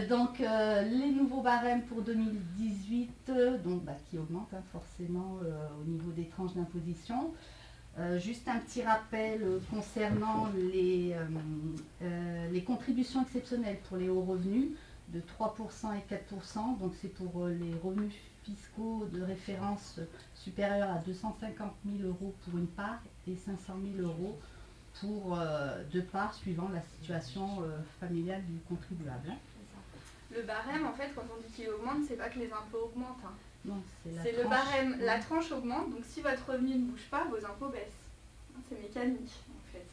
Donc les nouveaux barèmes pour 2018, qui augmentent forcément au niveau des tranches d'imposition. Juste un petit rappel concernant les contributions exceptionnelles pour les hauts revenus de 3% et 4%. Donc c'est pour les revenus fiscaux de référence supérieurs à 250 000 € pour une part et 500 000 € pour deux parts suivant la situation familiale du contribuable. Le barème, en fait, quand on dit qu'il augmente, c'est pas que les impôts augmentent. Non, c'est le barème, la tranche augmente, donc si votre revenu ne bouge pas, vos impôts baissent. C'est mécanique, en fait.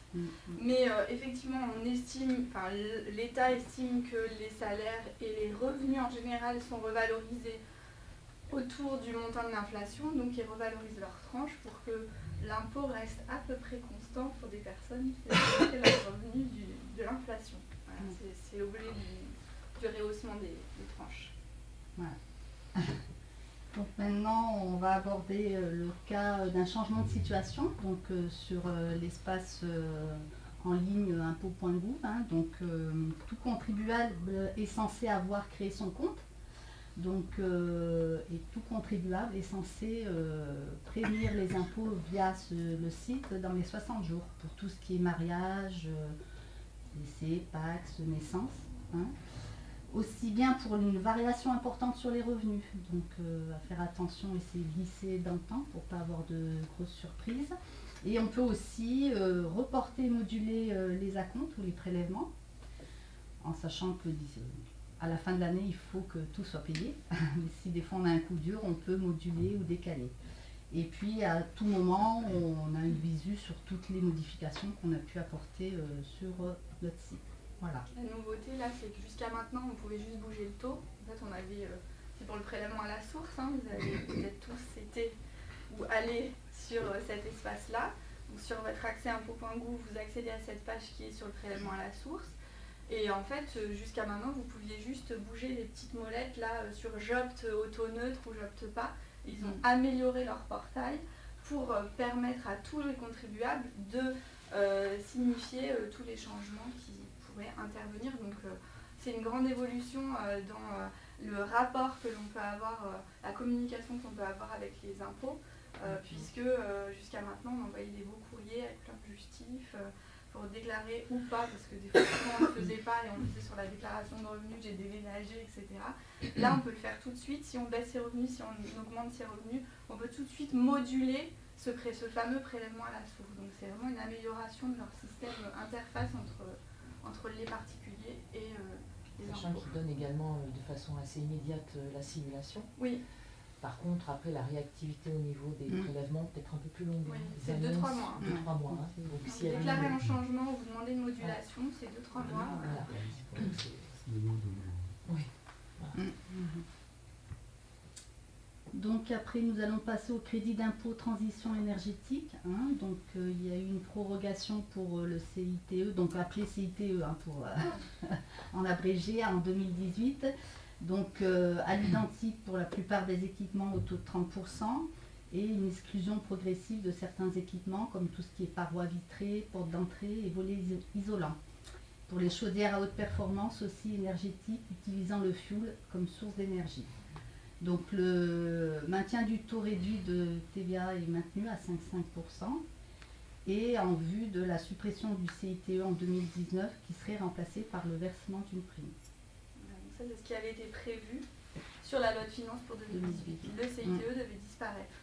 Mais effectivement, l'État estime que les salaires et les revenus en général sont revalorisés autour du montant de l'inflation, donc ils revalorisent leur tranche pour que l'impôt reste à peu près constant pour des personnes qui ont fait leurs revenus de l'inflation. Voilà, c'est l'objet du rehaussement des tranches. Voilà. Donc maintenant, on va aborder le cas d'un changement de situation sur l'espace en ligne impôt.gouv. Donc tout contribuable est censé avoir créé son compte. Donc, et tout contribuable est censé prévenir les impôts via le site dans les 60 jours pour tout ce qui est mariage, décès, Pacs, naissance. Aussi bien pour une variation importante sur les revenus, donc à faire attention, essayer de glisser dans le temps pour ne pas avoir de grosses surprises. Et on peut aussi reporter, moduler les acomptes ou les prélèvements, en sachant que à la fin de l'année, il faut que tout soit payé. Mais si des fois on a un coup dur, on peut moduler ou décaler. Et puis à tout moment, on a une visu sur toutes les modifications qu'on a pu apporter sur notre site. Voilà. La nouveauté là, c'est que jusqu'à maintenant, on pouvait juste bouger le taux. En fait, c'est pour le prélèvement à la source. Vous avez peut-être tous été ou allé sur cet espace-là. Donc, sur votre accès impôt.gouv, vous accédez à cette page qui est sur le prélèvement à la source. Et en fait, jusqu'à maintenant, vous pouviez juste bouger les petites molettes là sur j'opte auto-neutre ou j'opte pas. Ils ont amélioré leur portail pour permettre à tous les contribuables de signifier tous les changements qui pourraient intervenir. Donc c'est une grande évolution dans le rapport que l'on peut avoir, la communication qu'on peut avoir avec les impôts, puisque jusqu'à maintenant on envoyait des beaux courriers avec plein de justifs pour déclarer ou pas, parce que des fois on ne le faisait pas et on le faisait sur la déclaration de revenus, j'ai déménagé, etc. Là on peut le faire tout de suite. Si on baisse ses revenus, si on augmente ses revenus, on peut tout de suite moduler ce fameux prélèvement à la source. Donc c'est vraiment une amélioration de leur système interface entre les particuliers et les impôts. Sachant qu'ils donnent également de façon assez immédiate la simulation. Oui. Par contre, après, la réactivité au niveau des prélèvements peut être un peu plus longue. Oui, c'est 2-3 mois. 2-3 mois. Donc, si vous déclarez un changement ou vous demandez une modulation, c'est 2-3 mois. Voilà. Oui. Donc après, nous allons passer au crédit d'impôt transition énergétique. Donc il y a eu une prorogation pour le CITE, donc appelé CITE pour en abrégé, en 2018. Donc à l'identique pour la plupart des équipements au taux de 30% et une exclusion progressive de certains équipements comme tout ce qui est parois vitrées, portes d'entrée et volets isolants. Pour les chaudières à haute performance aussi énergétiques utilisant le fioul comme source d'énergie. Donc le maintien du taux réduit de TVA est maintenu à 5,5% et en vue de la suppression du CITE en 2019 qui serait remplacé par le versement d'une prime. Ça, c'est ce qui avait été prévu sur la loi de finances pour 2018. Le CITE devait disparaître.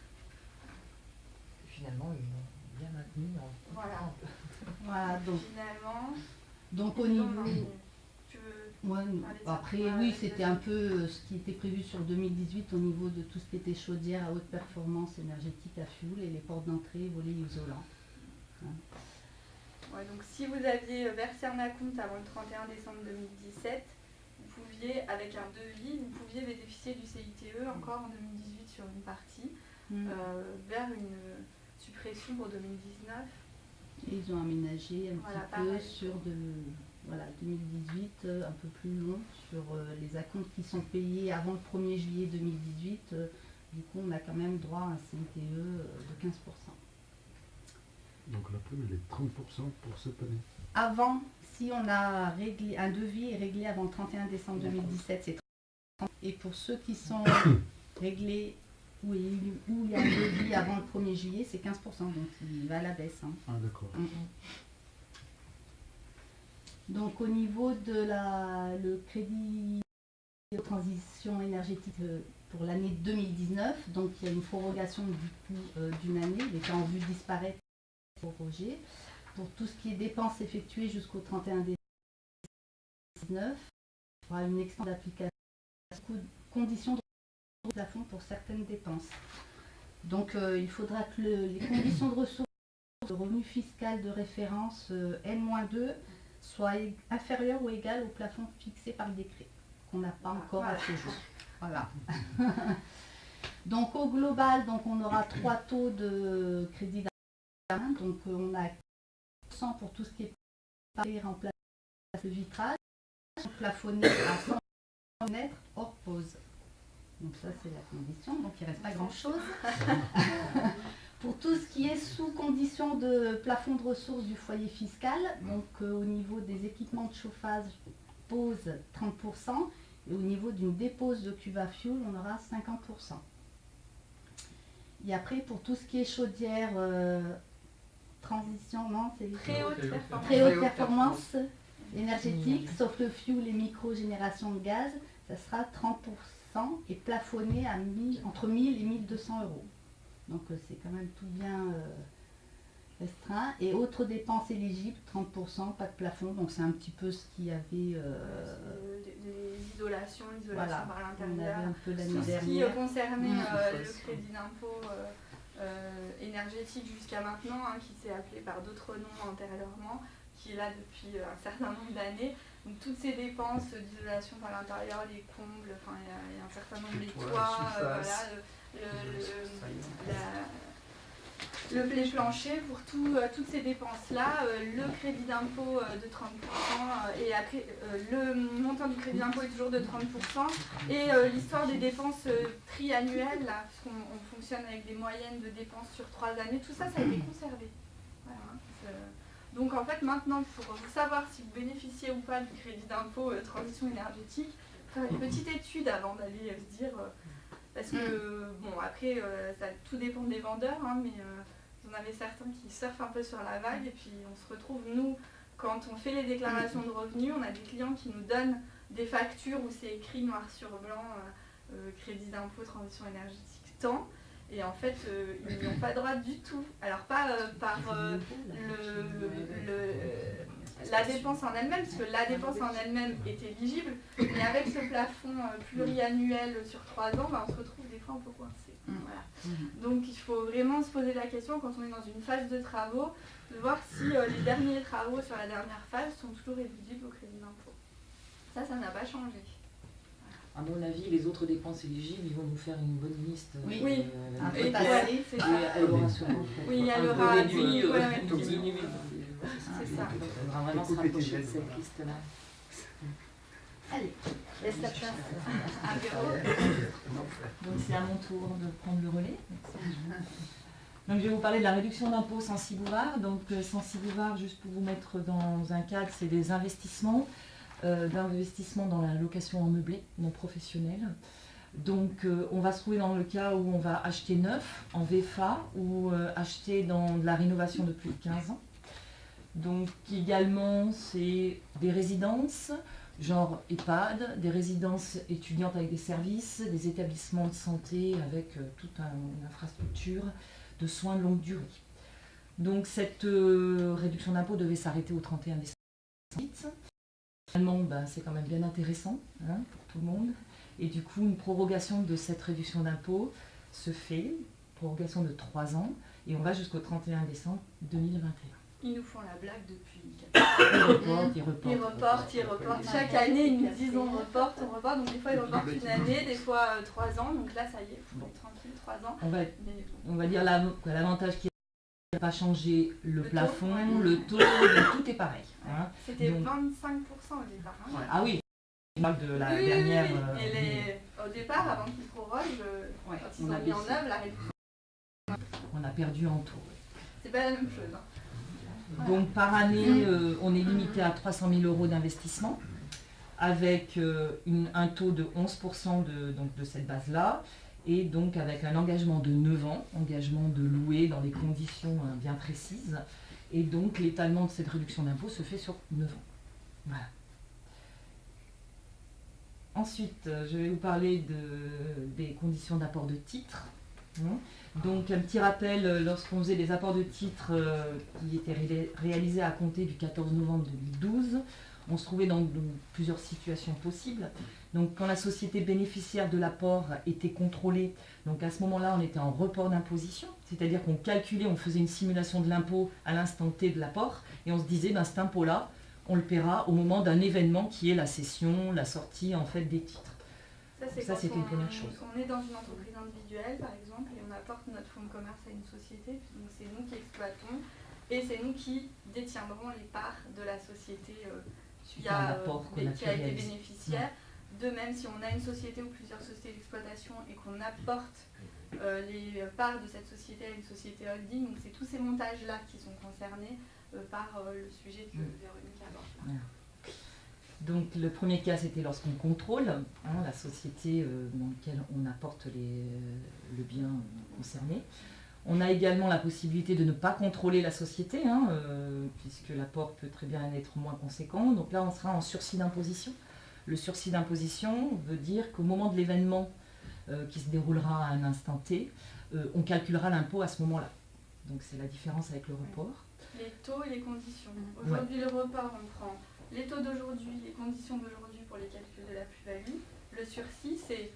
Finalement, ils l'ont bien maintenu. Voilà, donc, finalement, donc au niveau... Après, oui, c'était un peu ce qui était prévu sur 2018 au niveau de tout ce qui était chaudière à haute performance énergétique à fioul et les portes d'entrée, volets isolants. Ouais, donc si vous aviez versé un acompte avant le 31 décembre 2017, vous pouviez, avec un devis, vous pouviez bénéficier du CITE encore en 2018 sur une partie, vers une suppression pour 2019. Et ils ont aménagé un petit peu sur 2018, un peu plus long, sur les acomptes qui sont payés avant le 1er juillet 2018. Du coup, on a quand même droit à un CITE de 15%. Donc la prime, elle est 30% pour cette année. Avant, si on a réglé, un devis est réglé avant le 31 décembre 2017, c'est 30%. Et pour ceux qui sont réglés où il y a un devis avant le 1er juillet, c'est 15%. Donc il va à la baisse. Hein. Ah d'accord. Donc au niveau de le crédit de transition énergétique pour l'année 2019, donc il y a une prorogation du coup d'une année, il était en vue de disparaître prorogé. Pour tout ce qui est dépenses effectuées jusqu'au 31 décembre 2019, il y aura une extension d'application, conditions de plafond pour certaines dépenses. Donc il faudra que les conditions de ressources de revenu fiscal de référence N-2 soient inférieures ou égales au plafond fixé par le décret, qu'on n'a pas encore à ce jour. Voilà. Donc au global, donc, on aura 3 taux de crédit d'emprunt. Donc on a 100 pour tout ce qui est remplacé le vitrage, plafonné à 100 fenêtres hors pause. Donc ça c'est la condition, donc il ne reste pas grand chose. Pour tout ce qui est sous condition de plafond de ressources du foyer fiscal, donc au niveau des équipements de chauffage, pause 30%, et au niveau d'une dépose de cuve à fioul, on aura 50%. Et après, pour tout ce qui est chaudière, transition, non, c'est très haute performance énergétique, sauf le fioul et micro-génération de gaz, ça sera 30% et plafonné à entre 1000 et 1200 euros. Donc c'est quand même tout bien restreint. Et autres dépenses éligibles, 30%, pas de plafond. Donc c'est un petit peu ce qu'il y avait... l'isolation voilà, par on avait l'intérieur. un peu l'année Tout ce qui dernière. concernait le crédit d'impôt énergétique jusqu'à maintenant, hein, qui s'est appelé par d'autres noms antérieurement, qui est là depuis un certain nombre d'années. Donc toutes ces dépenses d'isolation par l'intérieur, les combles, enfin il y a un certain nombre de toits, le blé plancher, pour toutes ces dépenses-là, le crédit d'impôt de 30%, et après le montant du crédit d'impôt est toujours de 30%, et l'histoire des dépenses triannuelles, là, parce qu'on fonctionne avec des moyennes de dépenses sur 3 années, tout ça, ça a été conservé. Voilà, donc en fait maintenant, pour savoir si vous bénéficiez ou pas du crédit d'impôt transition énergétique, faire une petite étude avant d'aller se dire... parce que, bon, après, ça tout dépend des vendeurs, hein, mais vous en avez certains qui surfent un peu sur la vague, et puis on se retrouve, nous, quand on fait les déclarations de revenus, on a des clients qui nous donnent des factures où c'est écrit noir sur blanc, crédit d'impôt, transition énergétique, tant, et en fait, ils n'ont pas droit du tout. Alors pas par la dépense en elle-même, parce que la dépense en elle-même est éligible, mais avec ce plafond pluriannuel sur 3 ans, on se retrouve des fois un peu coincé. Voilà. Donc il faut vraiment se poser la question, quand on est dans une phase de travaux, de voir si les derniers travaux sur la dernière phase sont toujours éligibles au crédit d'impôt. Ça n'a pas changé. À mon avis, les autres dépenses éligibles, ils vont nous faire une bonne liste. Oui, c'est ça. Elle aura sûrement oui, il y a le réduit, c'est ça. Il faudra vraiment se rapprocher de cette liste-là. Allez, laisse la place à Véro. Donc c'est à mon tour de prendre le relais. Donc je vais vous parler de la réduction d'impôt Censi-Bouvard. Donc Censi-Bouvard, juste pour vous mettre dans un cadre, c'est des investissements dans la location en meublé non professionnelle. Donc on va se trouver dans le cas où on va acheter neuf en VFA ou acheter dans de la rénovation de plus de 15 ans. Donc également c'est des résidences, genre EHPAD, des résidences étudiantes avec des services, des établissements de santé avec toute une infrastructure de soins de longue durée. Donc cette réduction d'impôt devait s'arrêter au 31 décembre 2018. Finalement, c'est quand même bien intéressant hein, pour tout le monde. Et du coup, une prorogation de cette réduction d'impôt se fait, prorogation de 3 ans, et on va jusqu'au 31 décembre 2021. Ils nous font la blague depuis 4 ans. Ils reportent. Chaque année, ils nous disent on reporte. Donc des fois, ils reportent une année, des fois 3 ans. Donc là, ça y est, on est tranquille, 3 ans. On va dire l'avantage qui n'a pas changé le plafond, taux, le taux, tout est pareil. Hein. C'était 25% au départ. Hein. Ah oui, on parle de la dernière... Au départ, avant qu'ils prorogent, quand ils ont mis en œuvre la réduction. On a perdu en taux. C'est pas la même chose. Hein. Donc par année, on est limité à 300 000 euros d'investissement, avec un taux de 11% de cette base-là, et donc avec un engagement de 9 ans, engagement de louer dans des conditions bien précises. Et donc l'étalement de cette réduction d'impôt se fait sur 9 ans. Voilà. Ensuite, je vais vous parler des conditions d'apport de titres. Donc un petit rappel, lorsqu'on faisait des apports de titres qui étaient réalisés à compter du 14 novembre 2012, on se trouvait dans plusieurs situations possibles. Donc quand la société bénéficiaire de l'apport était contrôlée, donc à ce moment-là on était en report d'imposition, c'est-à-dire qu'on calculait, on faisait une simulation de l'impôt à l'instant T de l'apport, et on se disait cet impôt-là, on le paiera au moment d'un événement qui est la cession, la sortie en fait des titres. Ça, c'était une première chose. On est dans une entreprise individuelle, par exemple, et on apporte notre fonds de commerce à une société. Donc c'est nous qui exploitons et c'est nous qui détiendrons les parts de la société qui a été bénéficiaire. De même, si on a une société ou plusieurs sociétés d'exploitation et qu'on apporte les parts de cette société à une société holding, donc c'est tous ces montages-là qui sont concernés par le sujet que Véronique aborde là. Donc le premier cas, c'était lorsqu'on contrôle la société dans laquelle on apporte le bien concerné. On a également la possibilité de ne pas contrôler la société, puisque l'apport peut très bien être moins conséquent. Donc là, on sera en sursis d'imposition. Le sursis d'imposition veut dire qu'au moment de l'événement qui se déroulera à un instant T, on calculera l'impôt à ce moment-là. Donc c'est la différence avec le report. Les taux et les conditions. Aujourd'hui, le report, on prend les taux d'aujourd'hui, les conditions d'aujourd'hui pour les calculs de la plus-value. Le sursis, c'est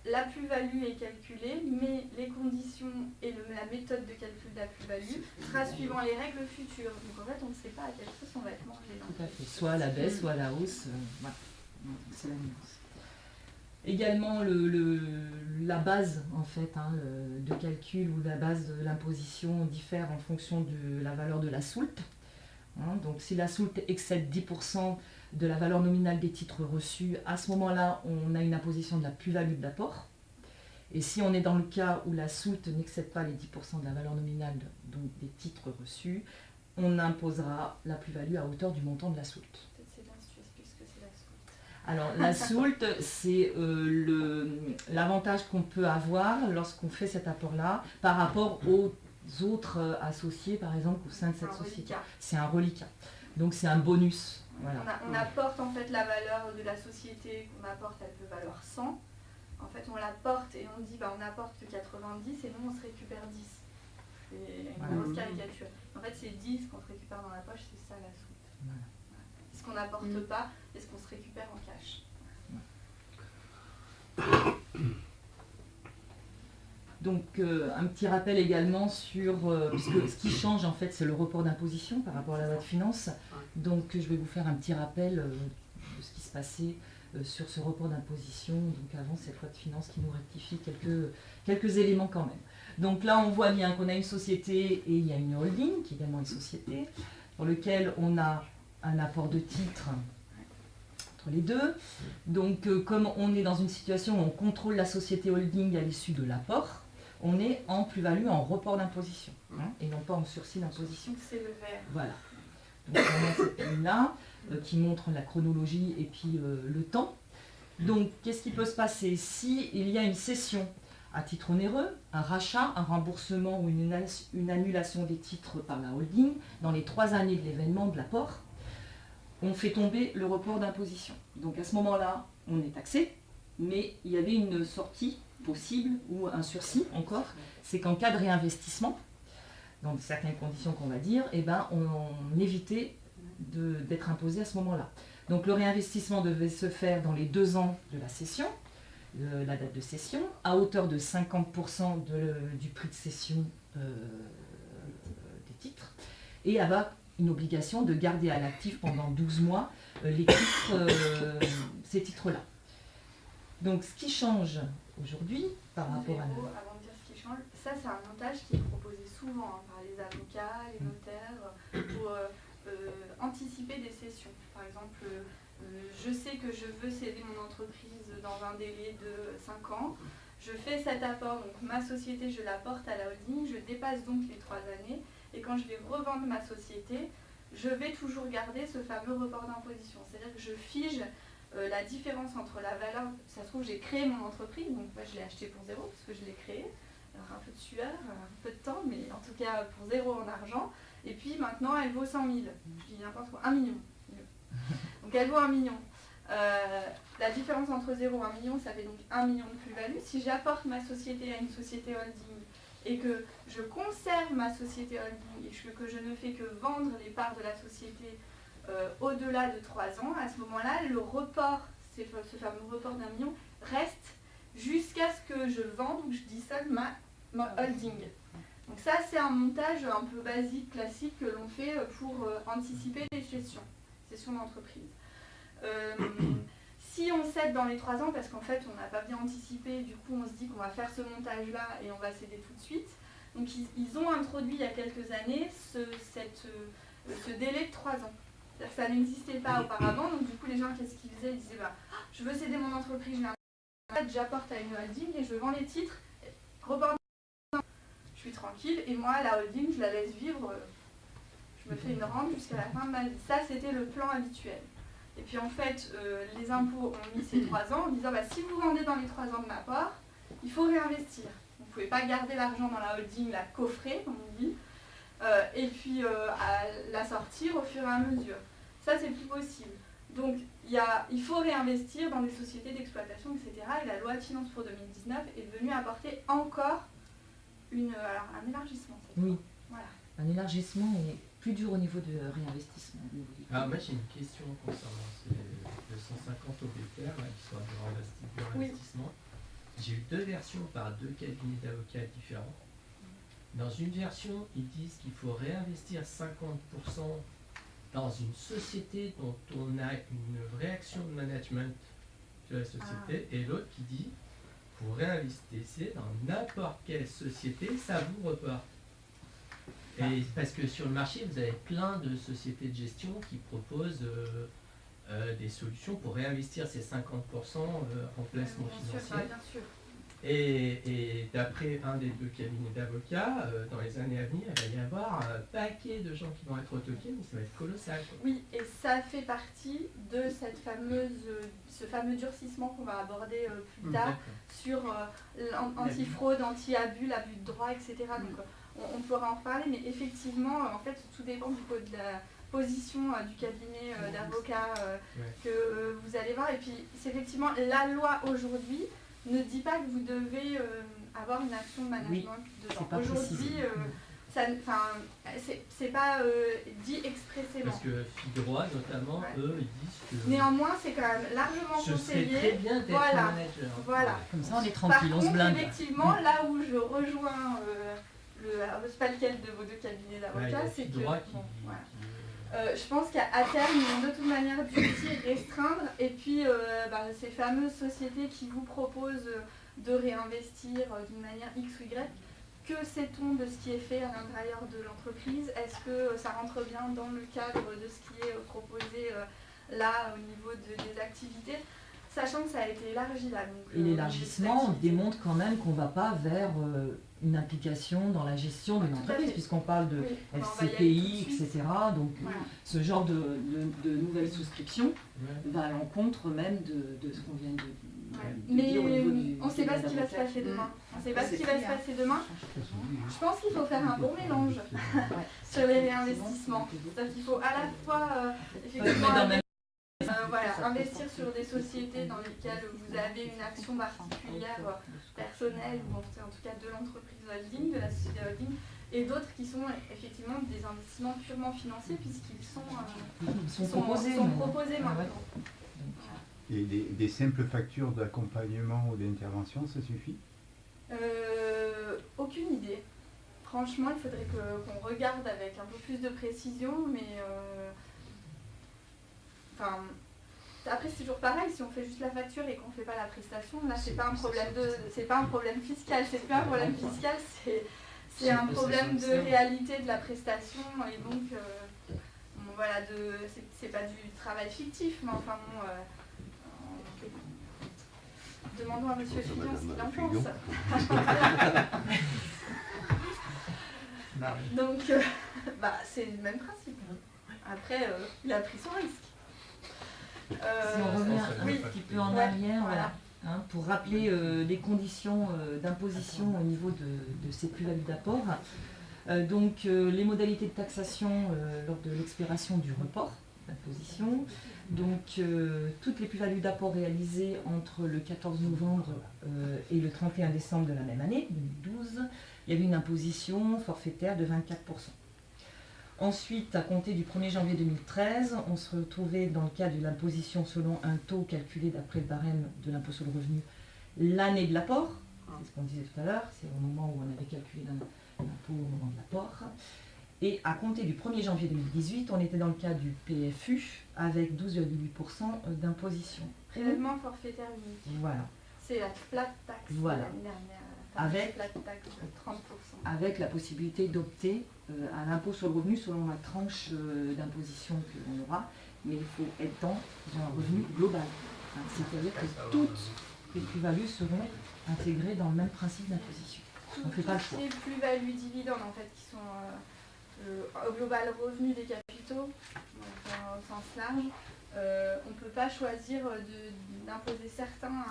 la plus-value est calculée, mais les conditions et la méthode de calcul de la plus-value sera suivant les règles futures. Donc en fait, on ne sait pas à quelle sauce on va être mangé. Tout à fait. Soit à la baisse, soit à la hausse. Voilà. C'est la nuance. Également, la base en fait, de calcul ou la base de l'imposition diffère en fonction de la valeur de la soulte. Donc si la soulte excède 10% de la valeur nominale des titres reçus, à ce moment-là, on a une imposition de la plus-value de l'apport. Et si on est dans le cas où la soulte n'excède pas les 10% de la valeur nominale donc des titres reçus, on imposera la plus-value à hauteur du montant de la soulte. Peut-être c'est bien si tu expliques ce que c'est la soulte. Alors la soulte, c'est l'avantage qu'on peut avoir lorsqu'on fait cet apport-là par rapport aux autres associés, par exemple, au sein de cette société. C'est un reliquat. Donc c'est un bonus. Voilà. On apporte en fait la valeur de la société qu'on apporte, elle peut valoir 100. En fait, on l'apporte et on dit on apporte que 90 et nous on se récupère 10. C'est une grosse caricature. En fait, c'est 10 qu'on se récupère dans la poche, c'est ça la soulte. Voilà. Ce qu'on n'apporte pas et ce qu'on se récupère en cash. Donc un petit rappel également sur, puisque ce qui change en fait c'est le report d'imposition par rapport à la loi de finances, donc je vais vous faire un petit rappel de ce qui se passait sur ce report d'imposition, donc avant cette loi de finances qui nous rectifie quelques éléments quand même. Donc là on voit bien qu'on a une société et il y a une holding qui est également une société, dans lequel on a un apport de titres entre les deux. Donc comme on est dans une situation où on contrôle la société holding à l'issue de l'apport, on est en plus-value, en report d'imposition, et non pas en sursis d'imposition. C'est le vert. Voilà. Donc on a cette ligne-là qui montre la chronologie et puis le temps. Donc qu'est-ce qui peut se passer s'il y a une cession à titre onéreux, un rachat, un remboursement ou une annulation des titres par la holding dans les 3 années de l'événement de l'apport, on fait tomber le report d'imposition. Donc à ce moment-là, on est taxé, mais il y avait une sortie possible ou un sursis encore, c'est qu'en cas de réinvestissement, dans certaines conditions qu'on va dire, on évitait d'être imposé à ce moment-là. Donc le réinvestissement devait se faire dans les 2 ans de la cession, la date de cession, à hauteur de 50% du prix de cession des titres, et avoir une obligation de garder à l'actif pendant 12 mois ces titres-là. Donc ce qui change aujourd'hui par rapport à... Avant de dire ce qui change, ça c'est un montage qui est proposé souvent par les avocats, les notaires, pour anticiper des cessions. Par exemple, je sais que je veux céder mon entreprise dans un délai de 5 ans, je fais cet apport, donc ma société je l'apporte à la holding, je dépasse donc les 3 années, Et quand je vais revendre ma société, je vais toujours garder ce fameux report d'imposition. C'est-à-dire que je fige la différence entre la valeur, ça se trouve j'ai créé mon entreprise, donc moi je l'ai acheté pour 0 parce que je l'ai créé, alors un peu de sueur, un peu de temps, mais en tout cas pour 0 en argent, et puis maintenant elle vaut 100 000, je dis n'importe quoi, 1 million, donc elle vaut 1 million. La différence entre 0 et 1 million, ça fait donc 1 million de plus-value. Si j'apporte ma société à une société holding et que je conserve ma société holding et que je ne fais que vendre les parts de la société au-delà de 3 ans, à ce moment-là, le report, ce fameux report d'1 million, reste jusqu'à ce que je vende ou que je dissolve ma holding. Donc ça, c'est un montage un peu basique, classique, que l'on fait pour anticiper les cessions d'entreprise. Si on cède dans les 3 ans, parce qu'en fait on n'a pas bien anticipé, du coup on se dit qu'on va faire ce montage-là et on va céder tout de suite. Donc ils ont introduit il y a quelques années ce délai de 3 ans. C'est-à-dire que ça n'existait pas auparavant, donc du coup les gens qu'est-ce qu'ils faisaient? Ils disaient je veux céder mon entreprise, j'apporte à une holding et je vends les titres, report, je suis tranquille et moi la holding je la laisse vivre, je me fais une rente jusqu'à la fin de ma vie. Ça c'était le plan habituel. Et puis en fait, les impôts ont mis ces 3 ans en disant si vous vendez dans les 3 ans de ma part, il faut réinvestir. Vous ne pouvez pas garder l'argent dans la holding, la coffrer, comme on dit, et puis à la sortir au fur et à mesure. Ça, c'est plus possible. Donc il faut réinvestir dans des sociétés d'exploitation, etc. Et la loi de finances pour 2019 est venue apporter encore un élargissement. Oui, voilà. Un élargissement et plus dur au niveau de réinvestissement. Alors moi j'ai une question concernant le 150 OBTR, l'histoire du réinvestissement. Oui. J'ai eu 2 versions par 2 cabinets d'avocats différents. Dans une version, ils disent qu'il faut réinvestir 50% dans une société dont on a une vraie action de management de la société, et l'autre qui dit vous réinvestissez dans n'importe quelle société, ça vous reporte. Et parce que sur le marché, vous avez plein de sociétés de gestion qui proposent des solutions pour réinvestir ces 50% en placement financier. Bien sûr. Et d'après un des 2 cabinets d'avocats, dans les années à venir, il va y avoir un paquet de gens qui vont être retoqués, mais ça va être colossal. Quoi. Oui, et ça fait partie de ce fameux durcissement qu'on va aborder plus tard sur anti-fraude, anti-abus, l'abus de droit, etc. Donc, on pourra en reparler, mais effectivement, en fait, tout dépend de la position du cabinet d'avocats que vous allez voir. Et puis, c'est effectivement, la loi aujourd'hui ne dit pas que vous devez avoir une action de management dedans. Aujourd'hui, c'est pas dit expressément. Parce que FIDROIT, notamment, eux, ils disent que... Néanmoins, c'est quand même largement conseillé. Ce serait très bien d'être manager. Voilà. Comme ça, on est tranquille, Par on se contre, blinde. effectivement, là où je rejoins alors, je ne sais pas lequel de vos 2 cabinets d'avocats, c'est que je pense qu'à terme, ils vont de toute manière dû restreindre. Et puis, ces fameuses sociétés qui vous proposent de réinvestir d'une manière X ou Y, que sait-on de ce qui est fait à l'intérieur de l'entreprise? Est-ce que ça rentre bien dans le cadre de ce qui est proposé là au niveau des activités? Sachant que ça a été élargi là. Donc, et l'élargissement démontre quand même qu'on ne va pas vers une implication dans la gestion d'une entreprise, puisqu'on parle de FCPI, etc. Donc ce genre de nouvelles souscriptions va à l'encontre même de ce qu'on vient de dire au niveau du... on ne sait pas ce qui va se passer demain. On ne sait pas ce qui va se passer demain. Je pense qu'il faut faire un bon mélange sur les réinvestissements. C'est-à-dire qu'il faut à la fois effectivement... investir sur des sociétés dans lesquelles vous avez une action particulière personnelle, ou en tout cas de l'entreprise holding, de la société holding, et d'autres qui sont effectivement des investissements purement financiers puisqu'ils sont proposés maintenant. Et des simples factures d'accompagnement ou d'intervention, ça suffit? Aucune idée. Franchement, il faudrait qu'on regarde avec un peu plus de précision, mais... après c'est toujours pareil, si on fait juste la facture et qu'on ne fait pas la prestation, là c'est pas un problème fiscal, c'est plus un problème fiscal, c'est un problème de réalité de la prestation et donc c'est pas du travail fictif, mais enfin bon, demandons à Monsieur Fillon ce qu'il en pense. Bah oui. Donc, c'est le même principe. Après, il a pris son risque. Si on revient un oui. petit peu en Ouais, arrière, voilà. voilà, hein, pour rappeler les conditions d'imposition au niveau de ces plus-values d'apport. Donc les modalités de taxation lors de l'expiration du report d'imposition. Donc toutes les plus-values d'apport réalisées entre le 14 novembre et le 31 décembre de la même année, 2012, il y avait une imposition forfaitaire de 24%. Ensuite, à compter du 1er janvier 2013, on se retrouvait dans le cadre de l'imposition selon un taux calculé d'après le barème de l'impôt sur le revenu l'année de l'apport. C'est ce qu'on disait tout à l'heure, c'est au moment où on avait calculé l'impôt au moment de l'apport. Et à compter du 1er janvier 2018, on était dans le cas du PFU avec 12,8% d'imposition. Prélèvement forfaitaire unique. Voilà. C'est la flat tax Voilà. de l'année dernière. Avec- flat tax de 30%. Avec la possibilité d'opter à l'impôt sur le revenu selon la tranche d'imposition que l'on aura, mais il faut être dans un revenu global. Hein, c'est-à-dire que toutes les plus-values seront intégrées dans le même principe d'imposition. On ne fait pas le choix. Les plus-values dividendes en fait qui sont au global revenu des capitaux, donc, au sens large, on ne peut pas choisir d'imposer certains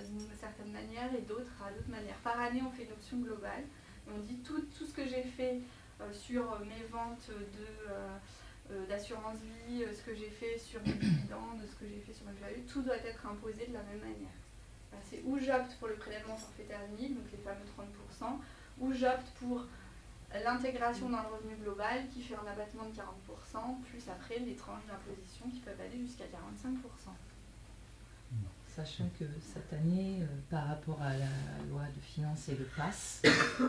d'une certaine manière et d'autres à d'autres manières. Par année, on fait une option globale. Et on dit tout ce que j'ai fait sur mes ventes d'assurance vie, ce que j'ai fait sur mes dividendes, ce que j'ai fait sur mes plus-values, tout doit être imposé de la même manière. C'est où j'opte pour le prélèvement forfaitaire unique, donc les fameux 30%, ou j'opte pour l'intégration dans le revenu global qui fait un abattement de 40%, plus après les tranches d'imposition qui peuvent aller jusqu'à 45%. Sachant que cette année, par rapport à la loi de finances et le PASS,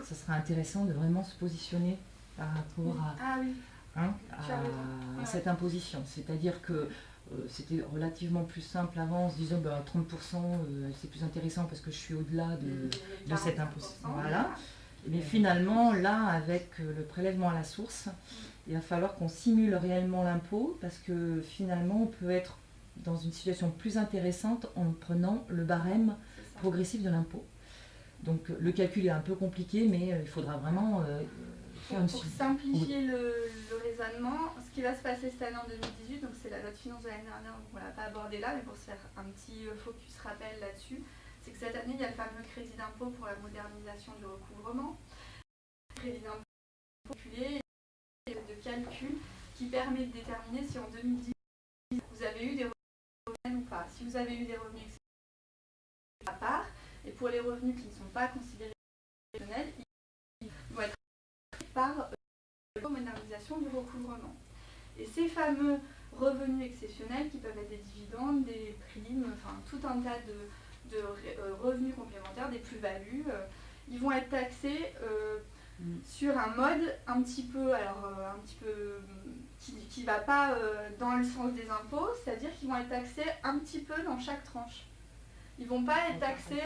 ça sera intéressant de vraiment se positionner par rapport Ah oui, tu as raison. à cette imposition. C'est-à-dire que c'était relativement plus simple avant, en se disant 30% c'est plus intéressant parce que je suis au-delà de cette imposition. Voilà. Mais finalement, là, avec le prélèvement à la source, il va falloir qu'on simule réellement l'impôt parce que finalement, on peut être dans une situation plus intéressante en prenant le barème progressif de l'impôt. Donc le calcul est un peu compliqué, mais il faudra vraiment faire une Pour suite. simplifier le raisonnement, ce qui va se passer cette année en 2018, donc c'est la loi de finances de l'année dernière, donc on ne l'a pas abordé là, mais pour se faire un petit focus rappel là-dessus, c'est que cette année, il y a le fameux crédit d'impôt pour la modernisation du recouvrement. Crédit d'impôt calculé, de calcul qui permet de déterminer si en 2010 vous avez eu des revenus ou pas. Si vous avez eu des revenus exceptionnels à part, et pour les revenus qui ne sont pas considérés exceptionnels, ils vont être par la modernisation du recouvrement. Et ces fameux revenus exceptionnels qui peuvent être des dividendes, des primes, enfin tout un tas de revenus complémentaires, des plus-values, ils vont être taxés sur un mode un petit peu qui va pas dans le sens des impôts, c'est-à-dire qu'ils vont être taxés un petit peu dans chaque tranche. Ils ne vont pas être taxés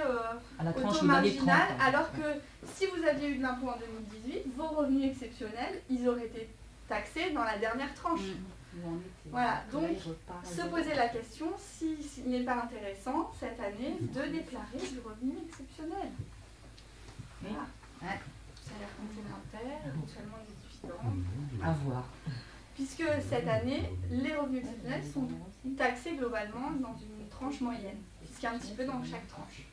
À la au tranche taux de l'année marginal, 30, alors que si vous aviez eu de l'impôt en 2018, vos revenus exceptionnels, ils auraient été taxés dans la dernière tranche. Voilà, donc se poser la question s'il n'est pas intéressant cette année de déclarer du revenu exceptionnel. Voilà. Ouais. Salaire complémentaire, éventuellement des dividendes. à voir. Puisque cette année, les revenus exceptionnels sont taxés globalement dans une tranche moyenne, puisqu'il y a un petit peu dans chaque tranche.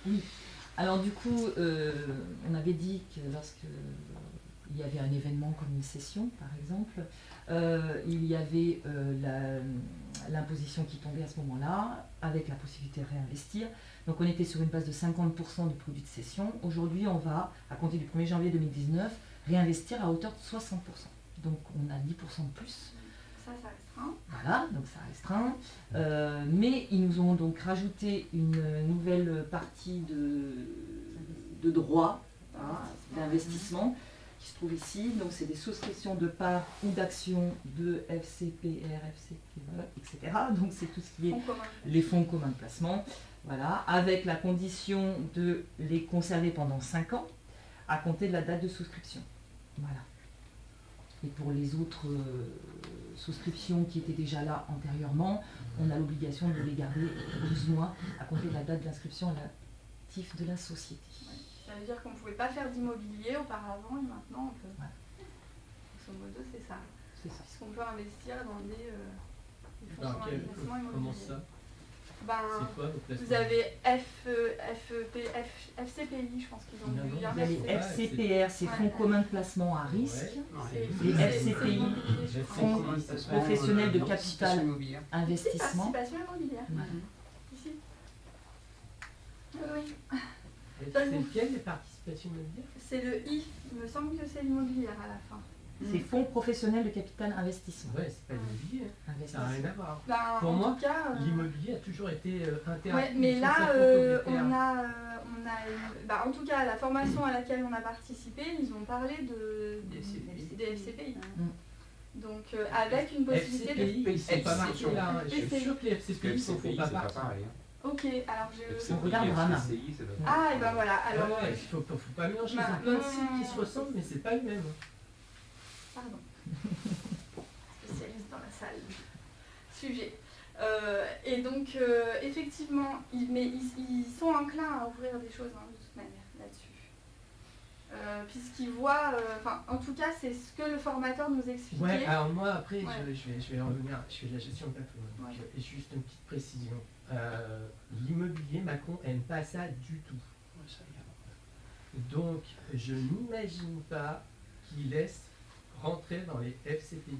Oui. Alors du coup, on avait dit que lorsque il y avait un événement comme une session, par exemple, il y avait l'imposition qui tombait à ce moment-là, avec la possibilité de réinvestir. Donc on était sur une base de 50% du produit de cession. Aujourd'hui, on va, à compter du 1er janvier 2019, réinvestir à hauteur de 60%. Donc on a 10% de plus. Ça restreint. Voilà, donc ça restreint. Mais ils nous ont donc rajouté une nouvelle partie de droit, hein, d'investissement, qui se trouve ici. Donc c'est des souscriptions de parts ou d'actions de FCPR, FCPE, etc. Donc c'est tout ce qui est les fonds communs de placement. Voilà, avec la condition de les conserver pendant 5 ans à compter de la date de souscription. Voilà. Et pour les autres souscriptions qui étaient déjà là antérieurement, on a l'obligation de les garder 12 mois à compter de la date d'inscription à la actifs de la société. Ouais. Ça veut dire qu'on ne pouvait pas faire d'immobilier auparavant et maintenant on peut. Ouais. Grosso modo, c'est ça. C'est ça. Puisqu'on peut investir dans des fonds Dans quel- d'investissement comment immobilier. ça? Ben, C'est quoi vos placements? vous avez FCPI, je pense qu'ils ont Non, dû non, bien Il y a les passer. FCPR, c'est Ouais. Fonds communs de placement à risque. C'est- Les c'est- FCPI, immobilier, je crois. Fonds professionnels de capital immobilière. investissement. Participation immobilière. Ouais. Ici. Oui. Et c'est lequel, les participations immobilières? C'est le I. Il me semble que c'est l'immobilière à la fin. C'est Fonds professionnels de capital investissement. Ouais, c'est pas l'immobilier, ça n'a Investissement. rien à voir. Ben, Pour en moi, tout cas, l'immobilier a toujours été interactif. ouais, mais sur là, sa on propriétaire. a en tout cas, la formation à laquelle on a participé, ils ont parlé Des FCPI. des FCPI. Mm. Donc, avec une possibilité de... FCPI, c'est pas marqué FCPI. là, hein. Je suis sûr que les FCPI ne font FCPI, pas c'est pas partie. pareil. hein. Ok, alors je... On regardera, Anna. FCCI, ça doit être- Ah, et ben voilà, alors... Ouais, faut pas mélanger, Bah, c'est plein de sites qui se ressemblent, mais c'est pas le même. Pardon. Spécialiste dans la salle. Sujet. Et donc, effectivement, ils sont enclins à ouvrir des choses, hein, de toute manière, là-dessus. Puisqu'ils voient... Enfin, en tout cas, c'est ce que le formateur nous expliquait. Ouais, alors moi après, Ouais. je vais revenir, je fais de la gestion de patrimoine. Donc, Ouais. juste une petite précision. L'immobilier, Macron aime pas ça du tout. Donc, je n'imagine pas qu'il laisse rentrer dans les FCPI.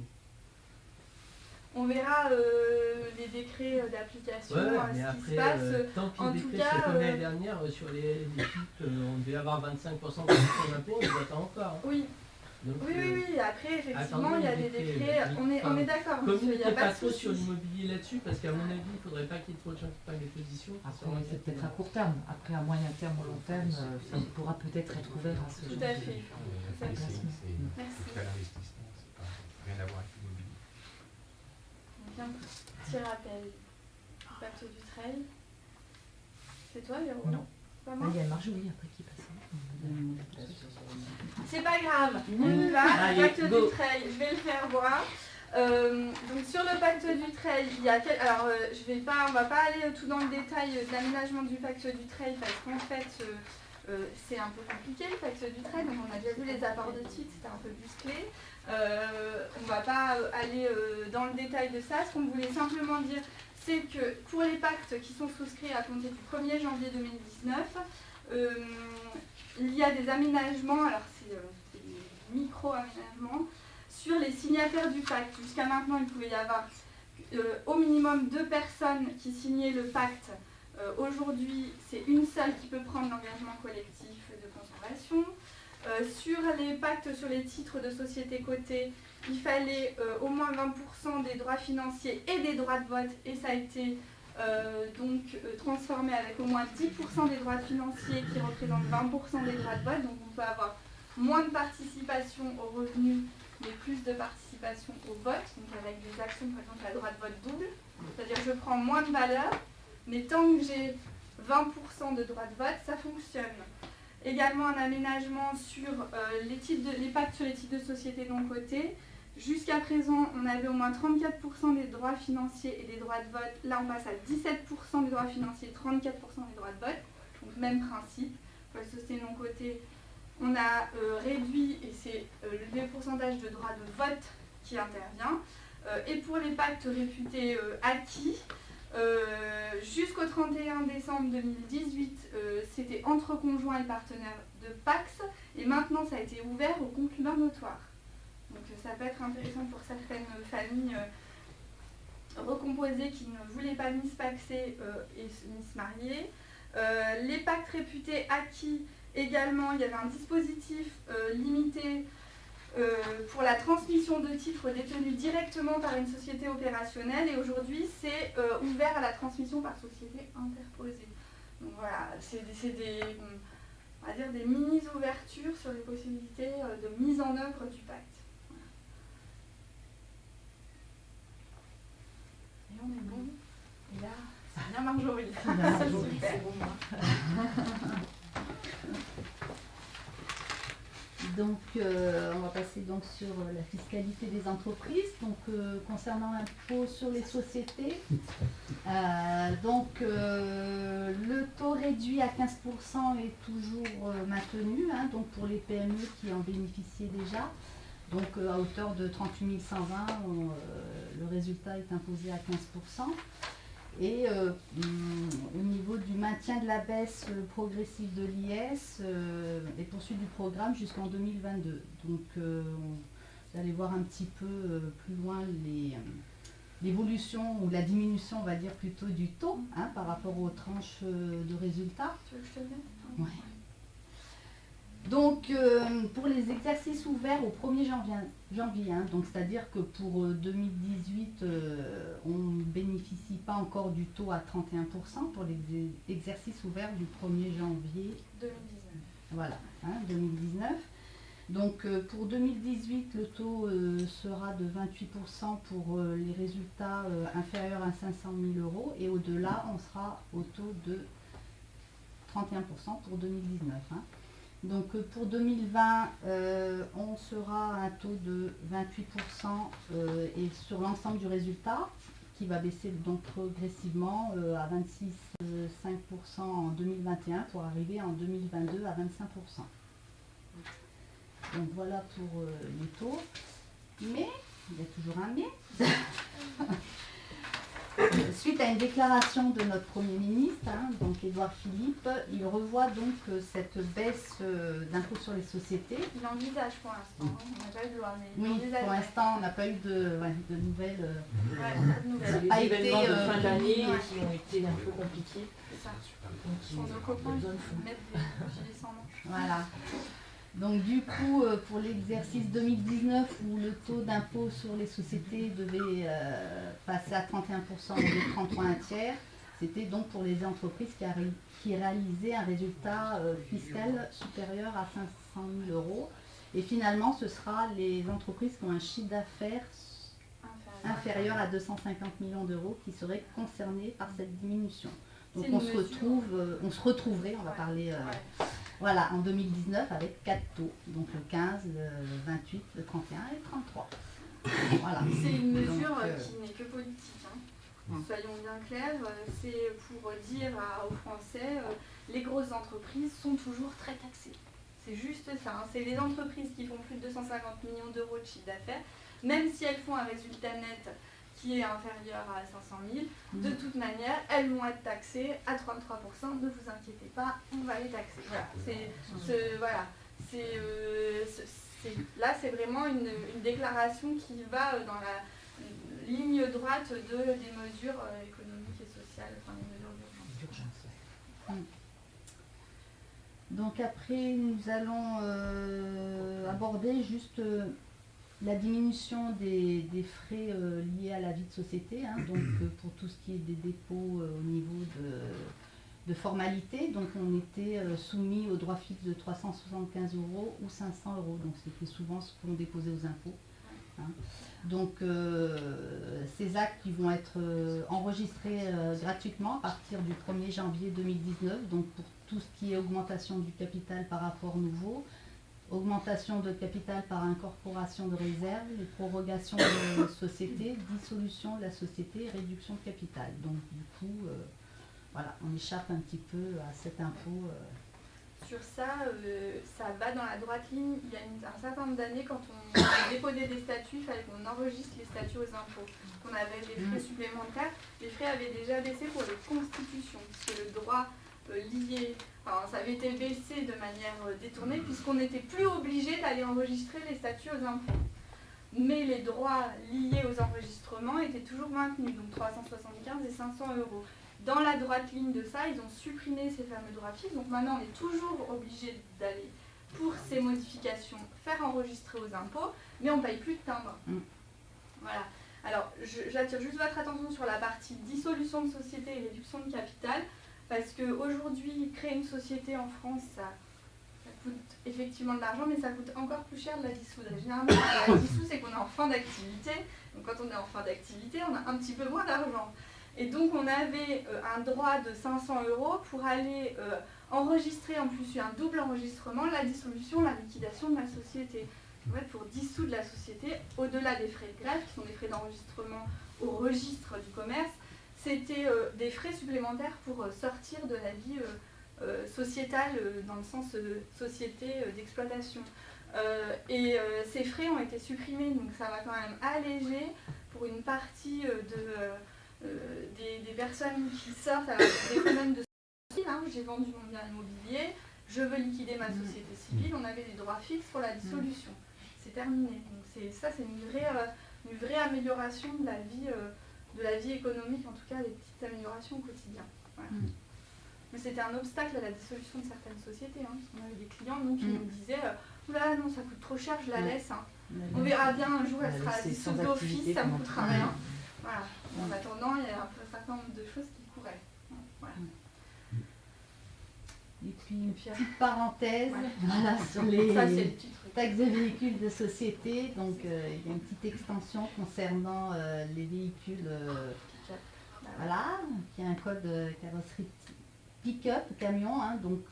On verra les décrets d'application, Ouais, ce mais qui après, se passe. tant que en les tout décrets, cas, c'est comme l'année dernière, sur les types, on devait avoir 25% de réduction d'impôt, on les attend encore. hein. Oui, Donc, oui, oui, oui. Après, effectivement, attendez, il y a les des décrets, décrets. On est d'accord, monsieur, il n'y communiquez a pas pas de trop sur souci. l'immobilier là-dessus, parce qu'à mon avis, il ne faudrait pas qu'il y ait trop de gens qui prennent des positions. Après, c'est peut-être à court terme. Après, à moyen terme ou long terme, ça pourra peut-être être ouvert à ce Tout genre à de- fait. La à fait. FCCI, c'est Merci. capital investissement, c'est pas rien à voir avec l'immobilier. Bien, petit rappel. Pacte du trail. C'est toi, Véro? Non. Pas Là, moi? il y a Marjorie après qui passe. C'est pas grave, on y va. Allez, Le pacte go. du trail, je vais le faire voir. Donc sur le pacte du trail, il y a alors on va pas aller tout dans le détail de l'aménagement du pacte du trail parce qu'en fait c'est un peu compliqué le pacte du trail. Donc on a déjà vu les apports de titres, c'était un peu musclé. On va pas aller dans le détail de ça. Ce qu'on voulait simplement dire, c'est que pour les pactes qui sont souscrits à compter du 1er janvier 2019, il y a des aménagements, alors c'est des micro-aménagements, sur les signataires du pacte. Jusqu'à maintenant, il pouvait y avoir au minimum 2 personnes qui signaient le pacte. Aujourd'hui, c'est une seule qui peut prendre l'engagement collectif de conservation. Sur les pactes sur les titres de société cotée, il fallait au moins 20% des droits financiers et des droits de vote, et ça a été transformé avec au moins 10% des droits financiers qui représentent 20% des droits de vote. Donc on peut avoir moins de participation aux revenus, mais plus de participation au vote, donc avec des actions, par exemple la droit de vote double. C'est-à-dire je prends moins de valeur, mais tant que j'ai 20% de droits de vote, ça fonctionne. Également un aménagement sur les pactes sur les titres de société non cotés. Jusqu'à présent, on avait au moins 34% des droits financiers et des droits de vote. Là, on passe à 17% des droits financiers, 34% des droits de vote. Donc, même principe. Pour les sociétés non cotées, on a réduit, et c'est le pourcentage de droits de vote qui intervient. Et pour les pactes réputés acquis, jusqu'au 31 décembre 2018, c'était entre conjoints et partenaires de PACS. Et maintenant, ça a été ouvert aux concubins notoires. Donc ça peut être intéressant pour certaines familles recomposées qui ne voulaient pas ni se paxer ni se marier. Les pactes réputés acquis également, il y avait un dispositif limité pour la transmission de titres détenus directement par une société opérationnelle, et aujourd'hui c'est ouvert à la transmission par société interposée. Donc voilà, c'est on va dire des mini-ouvertures sur les possibilités de mise en œuvre du pacte. Et on est bon. Et là, c'est bien Marjorie. Super. Donc, on va passer donc sur la fiscalité des entreprises. Donc, concernant l'impôt sur les sociétés, le taux réduit à 15% est toujours maintenu, hein, donc pour les PME qui en bénéficiaient déjà. Donc, à hauteur de 38 120, le résultat est imposé à 15%. Et au niveau du maintien de la baisse progressive de l'IS et poursuite du programme jusqu'en 2022. Donc vous allez voir un petit peu plus loin l'évolution ou la diminution, on va dire plutôt du taux hein, par rapport aux tranches de résultats. Tu veux que je te le mette ? Ouais. Donc, pour les exercices ouverts au 1er janvier hein, donc c'est-à-dire que pour 2018, on ne bénéficie pas encore du taux à 31% pour les exercices ouverts du 1er janvier 2019. Voilà, hein, 2019. Donc, pour 2018, le taux sera de 28% pour les résultats inférieurs à 500 000 € et au-delà, on sera au taux de 31% pour 2019. Hein. Donc pour 2020, on sera à un taux de 28% et sur l'ensemble du résultat, qui va baisser donc progressivement à 26,5% en 2021 pour arriver en 2022 à 25%. Donc voilà pour les taux. Mais, il y a toujours un mais. Suite à une déclaration de notre Premier ministre, hein, donc Édouard Philippe, il revoit donc cette baisse d'impôt sur les sociétés. Il envisage pour l'instant, hein. On n'a pas eu de loi, mais il Oui, envisage. pour l'instant, on n'a pas eu de nouvelles. Ouais, pas de nouvelles. Les a événements été, de fin d'année ouais. qui ont été un peu compliqués. C'est ça. Donc, Ce sont nos copains besoin de qui mettent des gilets sans manches. Voilà. Donc du coup, pour l'exercice 2019 où le taux d'impôt sur les sociétés devait passer à 31% au lieu de 33 un tiers, c'était donc pour les entreprises qui réalisaient un résultat fiscal supérieur à 500 000 €. Et finalement, ce sera les entreprises qui ont un chiffre d'affaires inférieur à 250 millions d'euros qui seraient concernées par cette diminution. Donc on se retrouverait, on va parler... Voilà, en 2019 avec 4 taux, donc le 15, le 28, le 31 et le 33. Voilà. C'est une mesure Donc, qui n'est que politique. Hein. Soyons bien clairs, c'est pour dire aux Français, les grosses entreprises sont toujours très taxées. C'est juste ça, hein. C'est les entreprises qui font plus de 250 millions d'euros de chiffre d'affaires, même si elles font un résultat net qui est inférieur à 500 000, de toute manière, elles vont être taxées à 33%, ne vous inquiétez pas, on va les taxer. Voilà. Là, c'est vraiment une déclaration qui va dans la ligne droite des mesures économiques et sociales, enfin les mesures d'urgence. Donc après, nous allons aborder juste la diminution des frais liés à la vie de société, hein, donc pour tout ce qui est des dépôts au niveau de formalité. Donc on était soumis au droit fixe de 375 € ou 500 €, donc c'était souvent ce qu'on déposait aux impôts. Hein. Donc ces actes qui vont être enregistrés gratuitement à partir du 1er janvier 2019, donc pour tout ce qui est augmentation du capital par rapport nouveau, augmentation de capital par incorporation de réserve, les prorogations de société, dissolution de la société, réduction de capital. Donc du coup, voilà, on échappe un petit peu à cet impôt. Sur ça, ça va dans la droite ligne. Il y a un certain nombre d'années, quand on déposait des statuts, il fallait qu'on enregistre les statuts aux impôts. On avait des frais supplémentaires. Les frais avaient déjà baissé pour les constitutions, puisque le droit lié, enfin, ça avait été baissé de manière détournée, puisqu'on n'était plus obligé d'aller enregistrer les statuts aux impôts. Mais les droits liés aux enregistrements étaient toujours maintenus, donc 375 et 500 €. Dans la droite ligne de ça, ils ont supprimé ces fameux droits fixes. Donc maintenant, on est toujours obligé d'aller, pour ces modifications, faire enregistrer aux impôts, mais on ne paye plus de timbre. Voilà. Alors, j'attire juste votre attention sur la partie dissolution de société et réduction de capital, parce qu'aujourd'hui, créer une société en France, ça coûte effectivement de l'argent, mais ça coûte encore plus cher de la dissoudre. Et généralement, la dissoudre, c'est qu'on est en fin d'activité. Donc quand on est en fin d'activité, on a un petit peu moins d'argent. Et donc on avait un droit de 500 € pour aller enregistrer, en plus il y a un double enregistrement, la dissolution, la liquidation de la société. En fait, pour dissoudre la société, au-delà des frais de greffe, qui sont des frais d'enregistrement au registre du commerce, c'était des frais supplémentaires pour sortir de la vie sociétale, dans le sens société d'exploitation. Ces frais ont été supprimés, donc ça va quand même alléger pour une partie des personnes qui sortent avec des phénomènes de civile, hein, j'ai vendu mon bien immobilier, je veux liquider ma société civile, on avait des droits fixes pour la dissolution. C'est terminé. Donc c'est une vraie amélioration de la vie économique, en tout cas des petites améliorations au quotidien. Voilà. Mais c'était un obstacle à la dissolution de certaines sociétés, hein, parce qu'on avait des clients qui nous disaient oula non, ça coûte trop cher, je la laisse. Hein. On verra bien un jour, elle sera dissoute d'office, ça me coûtera rien. Voilà. En attendant, il y a un certain nombre de choses qui couraient. Voilà. Et puis une petite parenthèse voilà, sur les taxes de véhicules de société. Donc il y a une petite extension concernant les véhicules voilà, qui a un code carrosserie pick-up, camion, hein, donc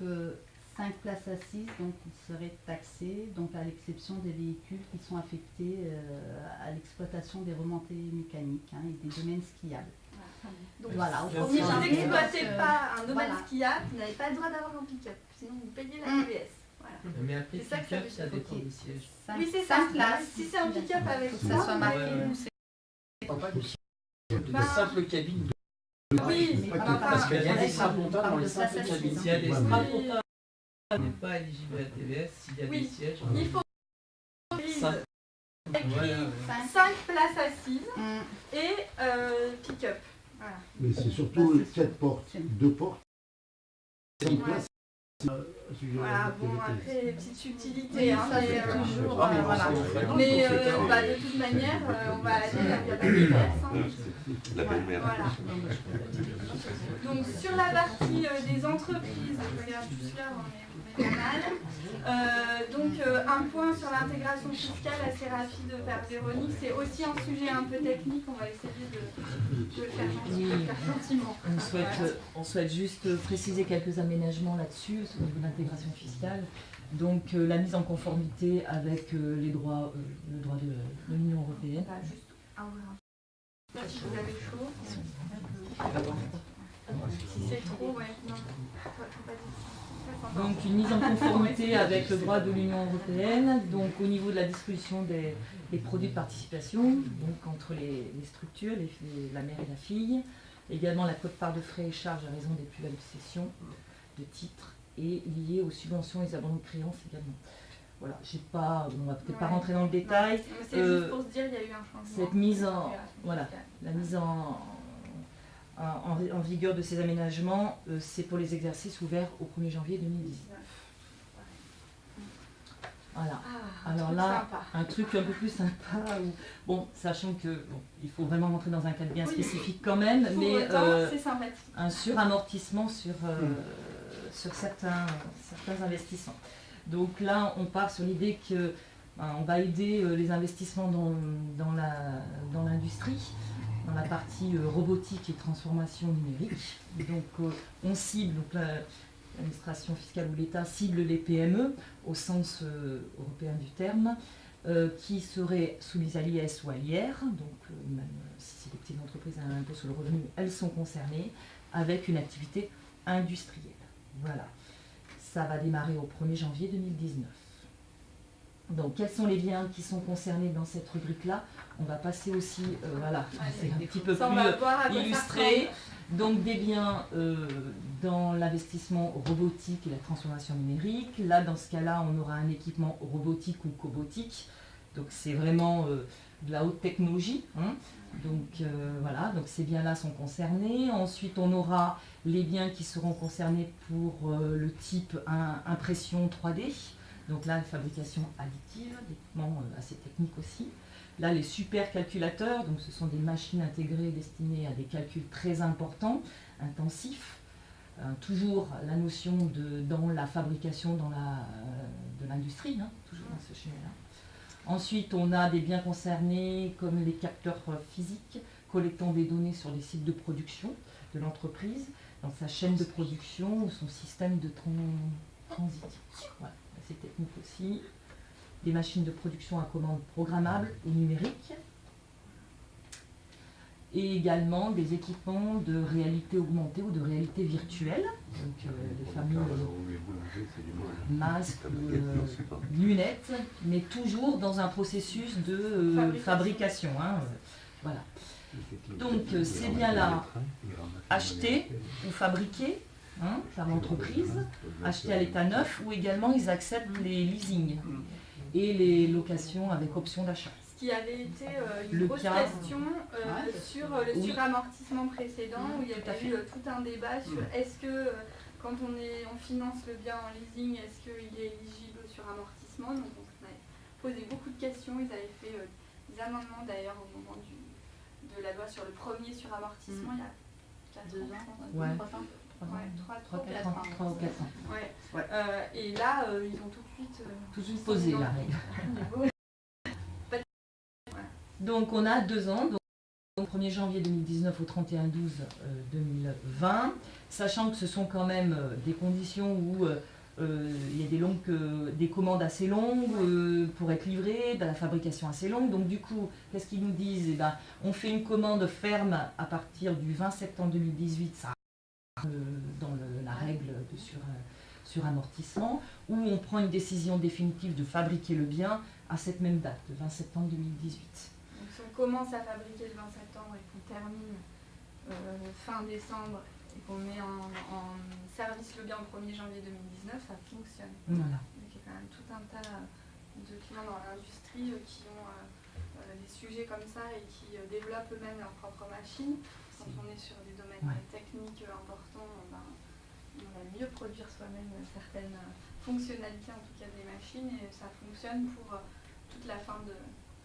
5 places assises, donc ils seraient taxés, donc à l'exception des véhicules qui sont affectés à l'exploitation des remontées mécaniques hein, et des domaines skiables. Donc voilà, si vous n'exploitez pas un domaine skiable, vous n'avez pas le droit d'avoir un pick-up, sinon vous payez la TVS. Voilà. Mais après, pick-up, ça dépend du siège. Oui, c'est ça. Si c'est un pick-up avec ça, soit marqué. De simple cabine. Oui, parce qu'il y a des strapontins dans les simples cabines. S'il y a des strapontins, on n'est pas éligible à la TVS. S'il y a des sièges, il faut voilà, 5 places assises et pick-up. Voilà. Mais c'est surtout 7 portes, 2 portes, 5 places. Voilà, bon, après, les petites subtilités, hein, ça, mais c'est toujours, voilà. Mais de toute manière, on va aller à la TVS. La belle-mère. Voilà. Donc, sur la partie des entreprises, je regarde juste là, on est pas mal. Un point sur l'intégration fiscale assez rapide vers Véronique, c'est aussi un sujet un peu technique, on va essayer de le faire gentiment. On souhaite juste préciser quelques aménagements là-dessus, au niveau de l'intégration fiscale. Donc la mise en conformité avec le droit de l'Union européenne. Juste ouvrir si vous avez chaud. Si c'est trop, ouais, non, faut pas dire ça. Donc une mise en conformité avec le droit de l'Union européenne, donc au niveau de la distribution des produits de participation, donc entre les structures, la mère et la fille, également la quote-part de frais et charges à raison des plus-values de cession de titres et liées aux subventions et abandons de créances également. Voilà, on va peut-être pas rentrer dans le détail. C'est juste pour se dire qu'il y a eu un changement. Cette mise la mise en vigueur de ces aménagements, c'est pour les exercices ouverts au 1er janvier 2019. Voilà. Alors là, un truc un peu plus sympa, sachant que il faut vraiment rentrer dans un cadre bien spécifique quand même, mais c'est sympathique. Un suramortissement sur certains investissements. Donc là, on part sur l'idée que on va aider les investissements dans l'industrie, dans la partie robotique et transformation numérique. Donc on cible, l'administration fiscale ou l'État cible les PME au sens européen du terme, qui seraient soumises à l'IS ou à l'IR, donc même si c'est des petites entreprises à l'impôt sur le revenu, elles sont concernées, avec une activité industrielle. Voilà. Ça va démarrer au 1er janvier 2019. Donc, quels sont les biens qui sont concernés dans cette rubrique-là? On va passer aussi, c'est un petit peu plus illustré. Donc, des biens dans l'investissement robotique et la transformation numérique. Là, dans ce cas-là, on aura un équipement robotique ou cobotique. Donc, c'est vraiment de la haute technologie. Hein. Donc, donc ces biens-là sont concernés. Ensuite, on aura les biens qui seront concernés pour le type impression 3D. Donc là, fabrication additive, d'équipements assez techniques aussi. Là, les supercalculateurs, donc ce sont des machines intégrées destinées à des calculs très importants, intensifs. Toujours la notion dans la fabrication de l'industrie, hein, toujours dans ce schéma-là. Ensuite, on a des biens concernés comme les capteurs physiques, collectant des données sur les sites de production de l'entreprise, dans sa chaîne de production ou son système de transit. Voilà, c'est technique aussi. Des machines de production à commande programmables ou numériques. Et également des équipements de réalité augmentée ou de réalité virtuelle, donc les fameux masques, lunettes, mais toujours dans un processus de fabrication. Hein, voilà. Donc c'est bien là acheter ou fabriquer hein, par l'entreprise, acheter à l'état neuf, ou également ils acceptent les leasing et les locations avec option d'achat. Qui avait été une grosse question sur le suramortissement précédent, où il y avait eu tout un débat sur est-ce que quand on finance le bien en leasing, est-ce qu'il est éligible au suramortissement. Donc on avait posé beaucoup de questions, ils avaient fait des amendements d'ailleurs au moment de la loi sur le premier suramortissement, il y a 4 ans, 3 ou 4 ans. Ouais. Et là, ils ont tout de suite posé la règle. Donc on a 2 ans, donc au 1er janvier 2019 au 31/12/2020, sachant que ce sont quand même des conditions où il y a des commandes assez longues pour être livrées, de la fabrication assez longue. Donc du coup, qu'est-ce qu'ils nous disent? Eh ben, on fait une commande ferme à partir du 20 septembre 2018, ça dans la règle de suramortissement, où on prend une décision définitive de fabriquer le bien à cette même date, le 20 septembre 2018. Donc si on commence à fabriquer le 20 septembre et qu'on termine fin décembre et qu'on met en service le bien au 1er janvier 2019, ça fonctionne. Voilà. Donc il y a quand même tout un tas de clients dans l'industrie qui ont des sujets comme ça et qui développent eux-mêmes leurs propres machines. Quand on est sur des domaines techniques importants, on va mieux produire soi-même certaines fonctionnalités, en tout cas des machines, et ça fonctionne pour toute la fin de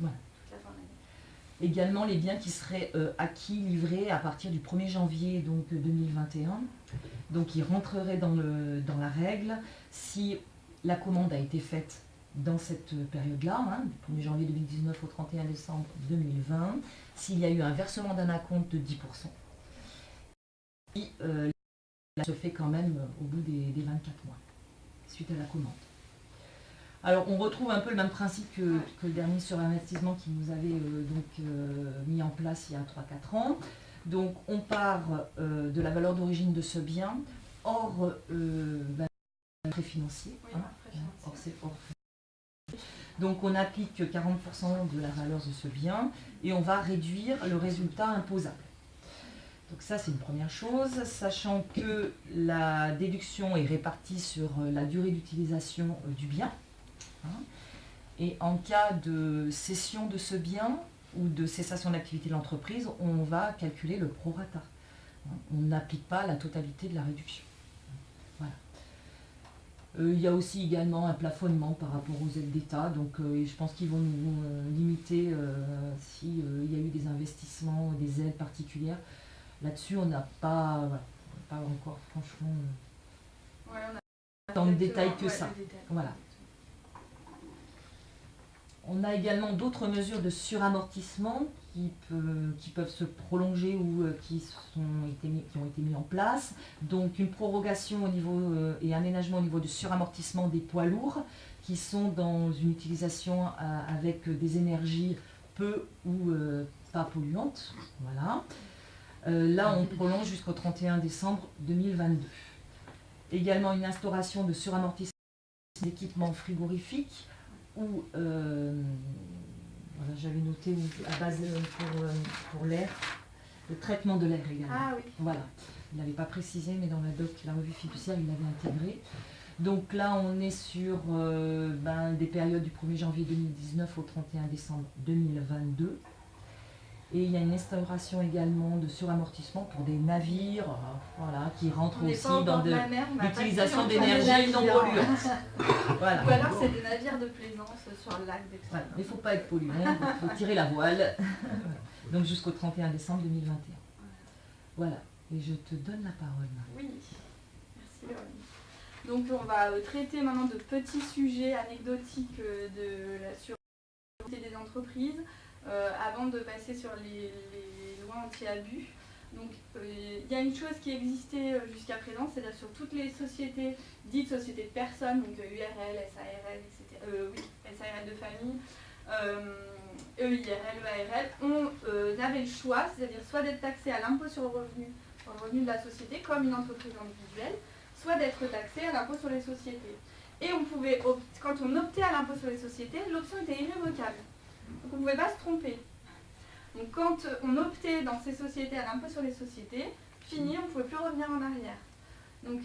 l'année. Également les biens qui seraient acquis, livrés à partir du 1er janvier donc, 2021. Donc ils rentreraient dans la règle si la commande a été faite dans cette période-là, hein, du 1er janvier 2019 au 31 décembre 2020, s'il y a eu un versement d'un acompte de 10%. Et ça se fait quand même au bout des 24 mois, suite à la commande. Alors on retrouve un peu le même principe que le dernier surinvestissement qui nous avait mis en place il y a 3-4 ans. Donc on part de la valeur d'origine de ce bien hors frais financiers. Donc on applique 40% de la valeur de ce bien et on va réduire le résultat imposable. Donc ça c'est une première chose, sachant que la déduction est répartie sur la durée d'utilisation du bien. Et en cas de cession de ce bien ou de cessation d'activité de l'entreprise, on va calculer le prorata. On n'applique pas la totalité de la réduction. Voilà. Il y a aussi également un plafonnement par rapport aux aides d'État, donc je pense qu'ils vont nous limiter s'il y a eu des investissements, des aides particulières. Là-dessus, on n'a pas encore franchement tant de détails que ça. Voilà. On a également d'autres mesures de suramortissement qui peuvent se prolonger ou qui ont été mis en place. Donc une prorogation au niveau et aménagement au niveau du suramortissement des poids lourds qui sont dans une utilisation avec des énergies peu ou pas polluantes. Voilà. Là, on prolonge jusqu'au 31 décembre 2022. Également une instauration de suramortissement d'équipements frigorifiques où j'avais noté à base pour l'air, le traitement de l'air également. Ah oui. Voilà. Il n'avait pas précisé, mais dans la revue fiduciaire, il l'avait intégré. Donc là, on est sur des périodes du 1er janvier 2019 au 31 décembre 2022. Et il y a une instauration également de suramortissement pour des navires qui rentrent aussi dans l'utilisation d'énergie non polluante. Voilà. Ou alors c'est des navires de plaisance sur le lac. Voilà. Il ne faut pas être polluant, il faut tirer la voile. Donc jusqu'au 31 décembre 2021. Voilà. Et je te donne la parole. Oui, merci Laurie. Donc on va traiter maintenant de petits sujets anecdotiques de la sûreté des entreprises. Avant de passer sur les lois anti-abus, Donc il y a une chose qui existait jusqu'à présent, c'est-à-dire sur toutes les sociétés dites sociétés de personnes, donc URL, SARL, etc. Oui, SARL de famille, EIRL, EARL, on avait le choix, c'est-à-dire soit d'être taxé à l'impôt sur le revenu de la société comme une entreprise individuelle, soit d'être taxé à l'impôt sur les sociétés. Et on pouvait, quand on optait à l'impôt sur les sociétés, l'option était irrévocable. Donc on ne pouvait pas se tromper. Donc quand on optait dans ces sociétés à l'impôt sur les sociétés, fini, on ne pouvait plus revenir en arrière. Donc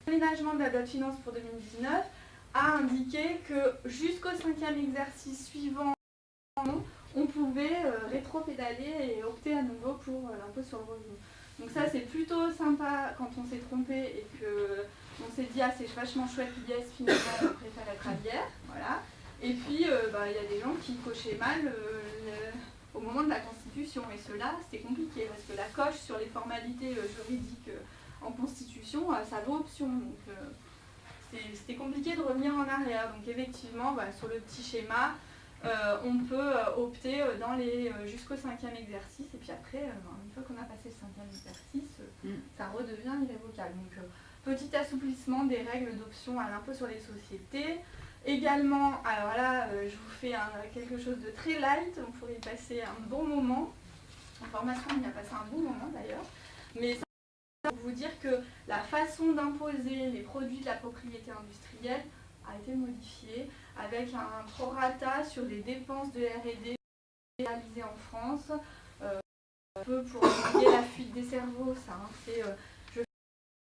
l'aménagement de la loi de finances pour 2019 a indiqué que jusqu'au 5e exercice suivant, on pouvait rétro-pédaler et opter à nouveau pour l'impôt sur le revenu. Donc ça c'est plutôt sympa quand on s'est trompé et qu'on s'est dit ah c'est vachement chouette l'IS finalement on préfère être à l'IR, voilà. Et puis il y a des gens qui cochaient mal au moment de la Constitution et cela c'était compliqué parce que la coche sur les formalités juridiques en Constitution ça vaut option. Donc c'était compliqué de revenir en arrière. Donc effectivement sur le petit schéma on peut opter dans les jusqu'au 5e exercice et puis après, une fois qu'on a passé le 5e exercice, ça redevient irrévocable. Donc petit assouplissement des règles d'option à l'impôt sur les sociétés. Également, alors là, je vous fais quelque chose de très light, on pourrait y passer un bon moment. En formation, on y a passé un bon moment d'ailleurs. Mais ça, pour vous dire que la façon d'imposer les produits de la propriété industrielle a été modifiée avec un prorata sur les dépenses de R&D réalisées en France. Un peu pour éviter la fuite des cerveaux, ça, c'est je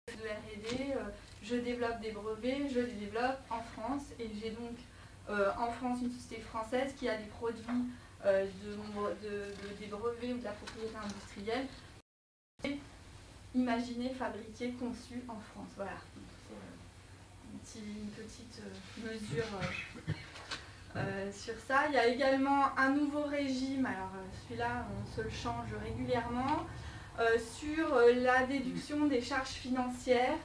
fais de R&D, je développe des brevets, je les développe en France et j'ai donc en France une société française qui a des produits des brevets ou de la propriété industrielle imaginés, fabriqués, conçus en France. Voilà. Une petite mesure sur ça. Il y a également un nouveau régime, alors celui-là on se le change régulièrement, sur la déduction des charges financières.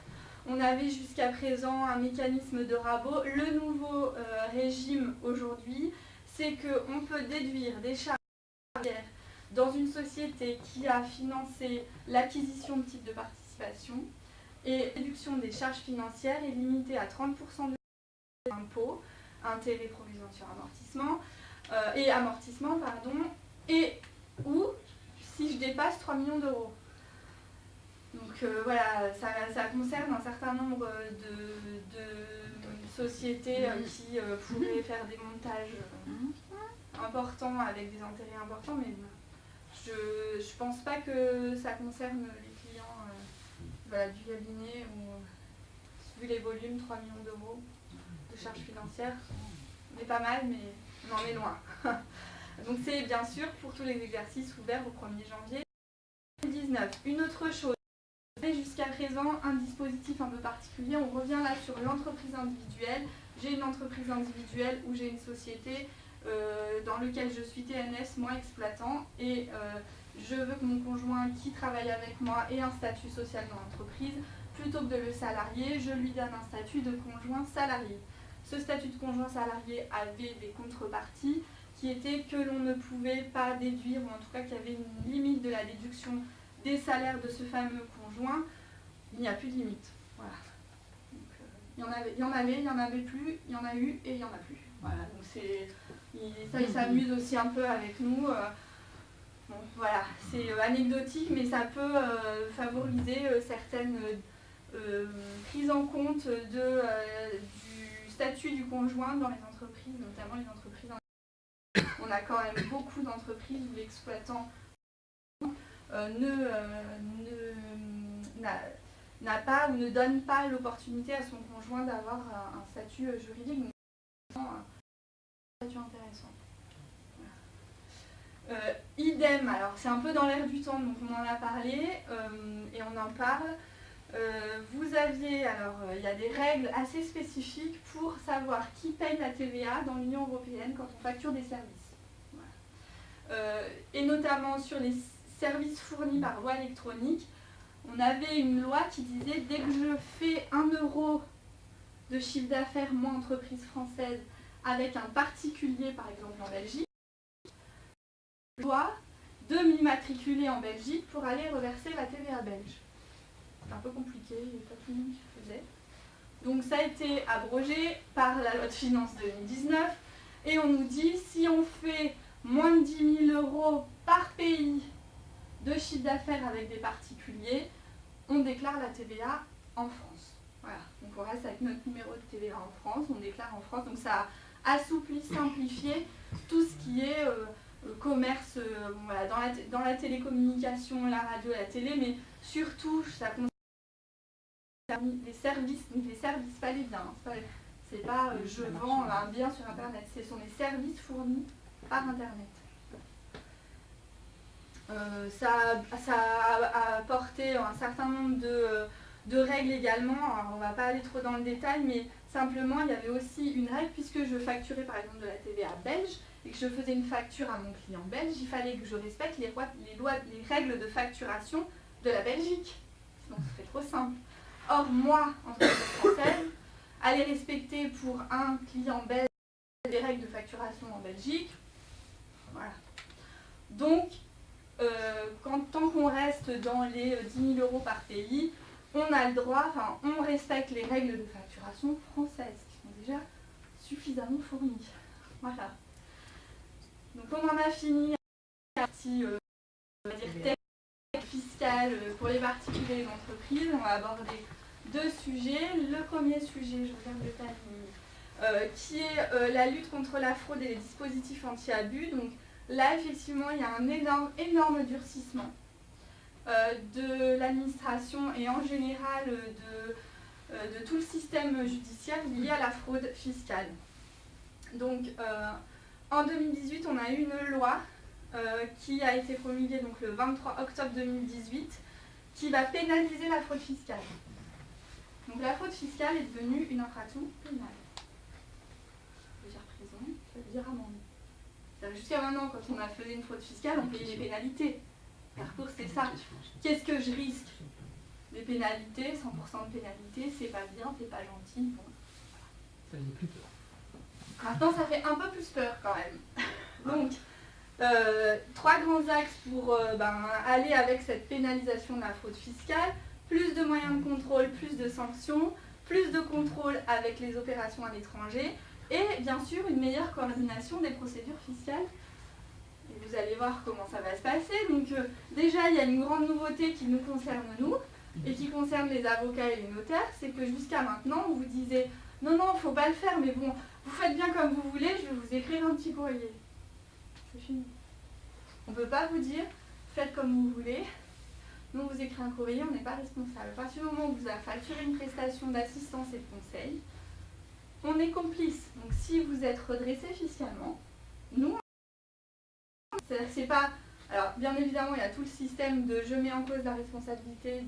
On avait jusqu'à présent un mécanisme de rabot. Le nouveau régime aujourd'hui, c'est qu'on peut déduire des charges financières dans une société qui a financé l'acquisition de titres de participation. Et la réduction des charges financières est limitée à 30% de l'impôt, intérêt, provision sur amortissement, et ou si je dépasse 3 millions d'euros. Donc voilà, ça concerne un certain nombre de sociétés qui pourraient faire des montages importants avec des intérêts importants, mais je pense pas que ça concerne les clients du cabinet où, vu les volumes, 3 millions d'euros de charges financières, on est pas mal, mais on en est loin. Donc c'est bien sûr pour tous les exercices ouverts au 1er janvier 2019. Une autre chose, jusqu'à présent un dispositif un peu particulier, on revient là sur l'entreprise individuelle. J'ai une entreprise individuelle où j'ai une société dans laquelle je suis TNS, moi exploitant, et je veux que mon conjoint qui travaille avec moi ait un statut social dans l'entreprise. Plutôt que de le salarier, je lui donne un statut de conjoint salarié. Ce statut de conjoint salarié avait des contreparties qui étaient que l'on ne pouvait pas déduire, ou en tout cas qu'il y avait une limite de la déduction des salaires de ce fameux conjoint. Il n'y a plus de limite. Voilà. Donc, il y en avait plus, il y en a eu et il n'y en a plus. Voilà. Donc il s'amuse aussi un peu avec nous. Bon, voilà, c'est anecdotique, mais ça peut favoriser certaines prises en compte du statut du conjoint dans les entreprises, notamment les entreprises. On a quand même beaucoup d'entreprises où l'exploitant n'a pas ou ne donne pas l'opportunité à son conjoint d'avoir un statut juridique. Donc, un statut intéressant. Idem, alors c'est un peu dans l'air du temps, donc on en a parlé et on en parle. Vous aviez, alors il y a des règles assez spécifiques pour savoir qui paye la TVA dans l'Union européenne quand on facture des services. Voilà. Et notamment sur les services fournis par voie électronique, on avait une loi qui disait dès que je fais 1 euro de chiffre d'affaires, moi entreprise française, avec un particulier par exemple en Belgique, je dois de m'immatriculer en Belgique pour aller reverser la TVA belge. C'est un peu compliqué, il n'y avait pas tout le monde qui le faisait. Donc ça a été abrogé par la loi de finances 2019 et on nous dit si on fait moins de 10 000 € par pays de chiffre d'affaires avec des particuliers, on déclare la TVA en France. Voilà, donc on reste avec notre numéro de TVA en France, on déclare en France, donc ça a assoupli, simplifié tout ce qui est commerce voilà, dans la télécommunication, la radio, la télé, mais surtout ça concerne les services, pas les biens, hein, c'est pas je vends un bien sur internet, ce sont les services fournis par internet. Ça a apporté un certain nombre de règles également. Alors, on ne va pas aller trop dans le détail, mais simplement il y avait aussi une règle, puisque je facturais par exemple de la TVA belge et que je faisais une facture à mon client belge, il fallait que je respecte les règles de facturation de la Belgique. Sinon ce serait trop simple. Or moi, en tant que Française, aller respecter pour un client belge les règles de facturation en Belgique, voilà. Donc, tant qu'on reste dans les 10 000 € par pays, on a le droit, enfin, on respecte les règles de facturation françaises, qui sont déjà suffisamment fournies. Voilà. Donc on en a fini avec la partie fiscale pour les particuliers et les entreprises. On va aborder deux sujets. Le premier sujet, je regarde le timing, qui est la lutte contre la fraude et les dispositifs anti-abus. Donc là, effectivement, il y a un énorme durcissement de l'administration et en général de tout le système judiciaire lié à la fraude fiscale. Donc, en 2018, on a eu une loi qui a été promulguée donc, le 23 octobre 2018 qui va pénaliser la fraude fiscale. Donc la fraude fiscale est devenue une infraction pénale. Ça veut dire prison, ça veut dire amende. Jusqu'à maintenant, quand on a fait une fraude fiscale, on payait les pénalités. Parcours, c'est ça. Qu'est-ce que je risque? Des pénalités, 100% de pénalité, c'est pas bien, c'est pas gentil. Bon. Ça faisait plus peur. Maintenant, ça fait un peu plus peur quand même. Donc, trois grands axes pour aller avec cette pénalisation de la fraude fiscale. Plus de moyens de contrôle, plus de sanctions, plus de contrôle avec les opérations à l'étranger et bien sûr une meilleure coordination des procédures fiscales. Et vous allez voir comment ça va se passer. Donc déjà, il y a une grande nouveauté qui nous concerne nous et qui concerne les avocats et les notaires, c'est que jusqu'à maintenant, on vous disait « Non, non, il ne faut pas le faire, mais bon, vous faites bien comme vous voulez, je vais vous écrire un petit courrier. » C'est fini. On ne peut pas vous dire « Faites comme vous voulez ». Nous, on vous écrit un courrier, on n'est pas responsable. À partir du moment où vous avez facturé une prestation d'assistance et de conseil, on est complice. Donc, si vous êtes redressé fiscalement, nous, c'est pas... Alors, bien évidemment, il y a tout le système de je mets en cause la responsabilité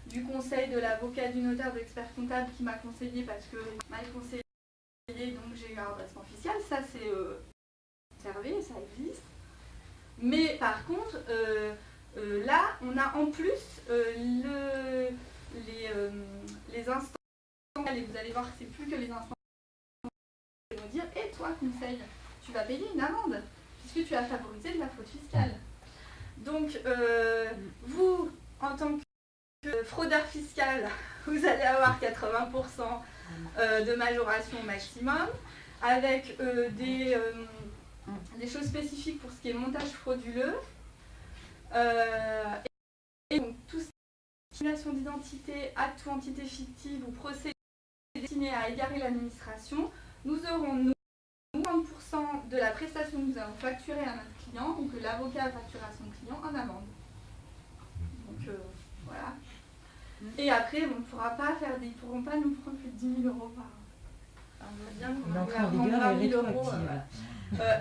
du conseil, de l'avocat, du notaire, de l'expert comptable qui m'a conseillé parce que m'a conseillé, donc j'ai eu un redressement fiscal. Ça, c'est observé, ça existe. Mais par contre... là, on a en plus les instants, et vous allez voir que c'est plus que les instants qui vont dire « Et toi, conseil, tu vas payer une amende, puisque tu as favorisé de la fraude fiscale. » Donc, vous, en tant que fraudeur fiscal, vous allez avoir 80% de majoration maximum, avec des choses spécifiques pour ce qui est montage frauduleux. Et donc, tout ce qui est simulation d'identité, acte ou entité fictive ou procédé destiné à égarer l'administration, nous aurons, nous, 50% de la prestation que nous allons facturer à notre client, donc que l'avocat facturera à son client en amende. Donc, voilà. Et après, on ne pourra pas faire ils ne pourront pas nous prendre plus de 10 000 € par an. L'entrée en vigueur est rétroactive.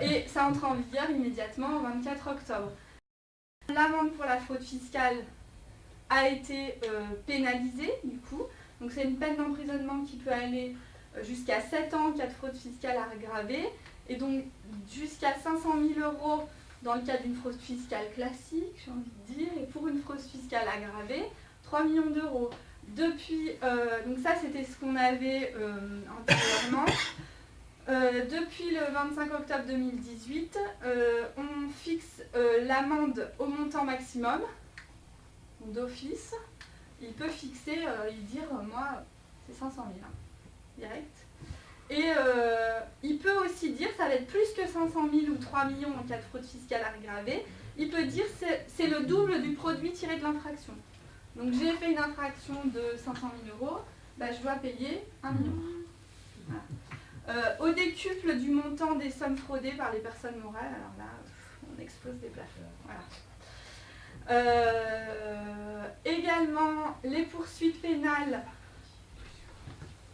Et ça entre en vigueur immédiatement le 24 octobre. L'amende pour la fraude fiscale a été pénalisée, du coup. Donc c'est une peine d'emprisonnement qui peut aller jusqu'à 7 ans en cas de fraude fiscale aggravée, et donc jusqu'à 500 000 € dans le cas d'une fraude fiscale classique, j'ai envie de dire, et pour une fraude fiscale aggravée, 3 millions d'euros. Depuis, donc ça c'était ce qu'on avait antérieurement. Depuis le 25 octobre 2018, on fixe l'amende au montant maximum d'office. Il peut fixer, dire moi c'est 500 000 direct. Et il peut aussi dire ça va être plus que 500 000 ou 3 millions en cas de fraude fiscale aggravée. Il peut dire c'est le double du produit tiré de l'infraction. Donc j'ai fait une infraction de 500 000 €, bah, je dois payer 1 million. Voilà. Au décuple du montant des sommes fraudées par les personnes morales, alors là, on explose des plafonds. Voilà. Également, les poursuites pénales.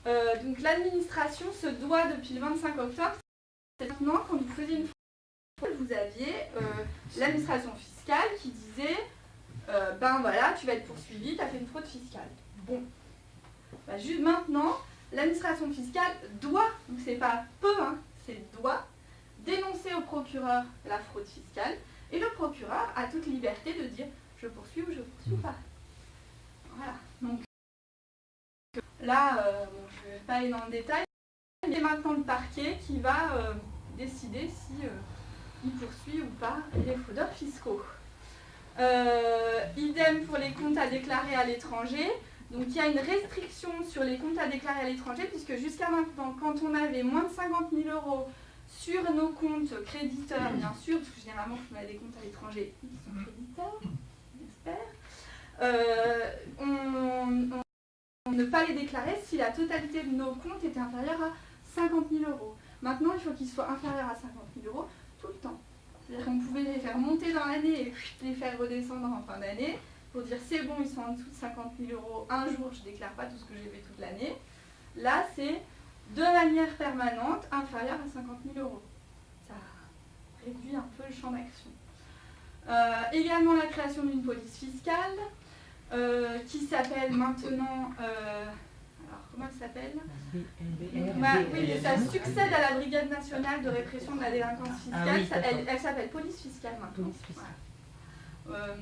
Donc l'administration se doit depuis le 25 octobre. C'est maintenant, quand vous faisiez une fraude, vous aviez l'administration fiscale qui disait ben voilà, tu vas être poursuivi, tu as fait une fraude fiscale. Bon. Ben, juste maintenant, l'administration fiscale doit, donc c'est pas peut, hein, c'est doit, dénoncer au procureur la fraude fiscale. Et le procureur a toute liberté de dire je poursuis ou je poursuis pas. Voilà. Donc là, bon, je ne vais pas aller dans le détail, mais maintenant le parquet qui va décider si il poursuit ou pas les fraudeurs fiscaux. Idem pour les comptes à déclarer à l'étranger. Donc il y a une restriction sur les comptes à déclarer à l'étranger, puisque jusqu'à maintenant, quand on avait moins de 50 000 € sur nos comptes créditeurs, bien sûr, parce que généralement, quand on a des comptes à l'étranger, ils sont créditeurs, j'espère, on ne pas les déclarer si la totalité de nos comptes était inférieure à 50 000 €. Maintenant, il faut qu'ils soient inférieurs à 50 000 € tout le temps. C'est-à-dire qu'on pouvait les faire monter dans l'année et les faire redescendre en fin d'année pour dire c'est bon, ils sont en dessous de 50 000 €. Un jour, je ne déclare pas tout ce que j'ai fait toute l'année. Là, c'est de manière permanente inférieure à 50 000 €. Ça réduit un peu le champ d'action. Également la création d'une police fiscale qui s'appelle maintenant... alors, comment elle s'appelle ? Oui, ça succède à la Brigade nationale de répression de la délinquance fiscale. Ah oui, elle s'appelle police fiscale maintenant. Police fiscale. Voilà.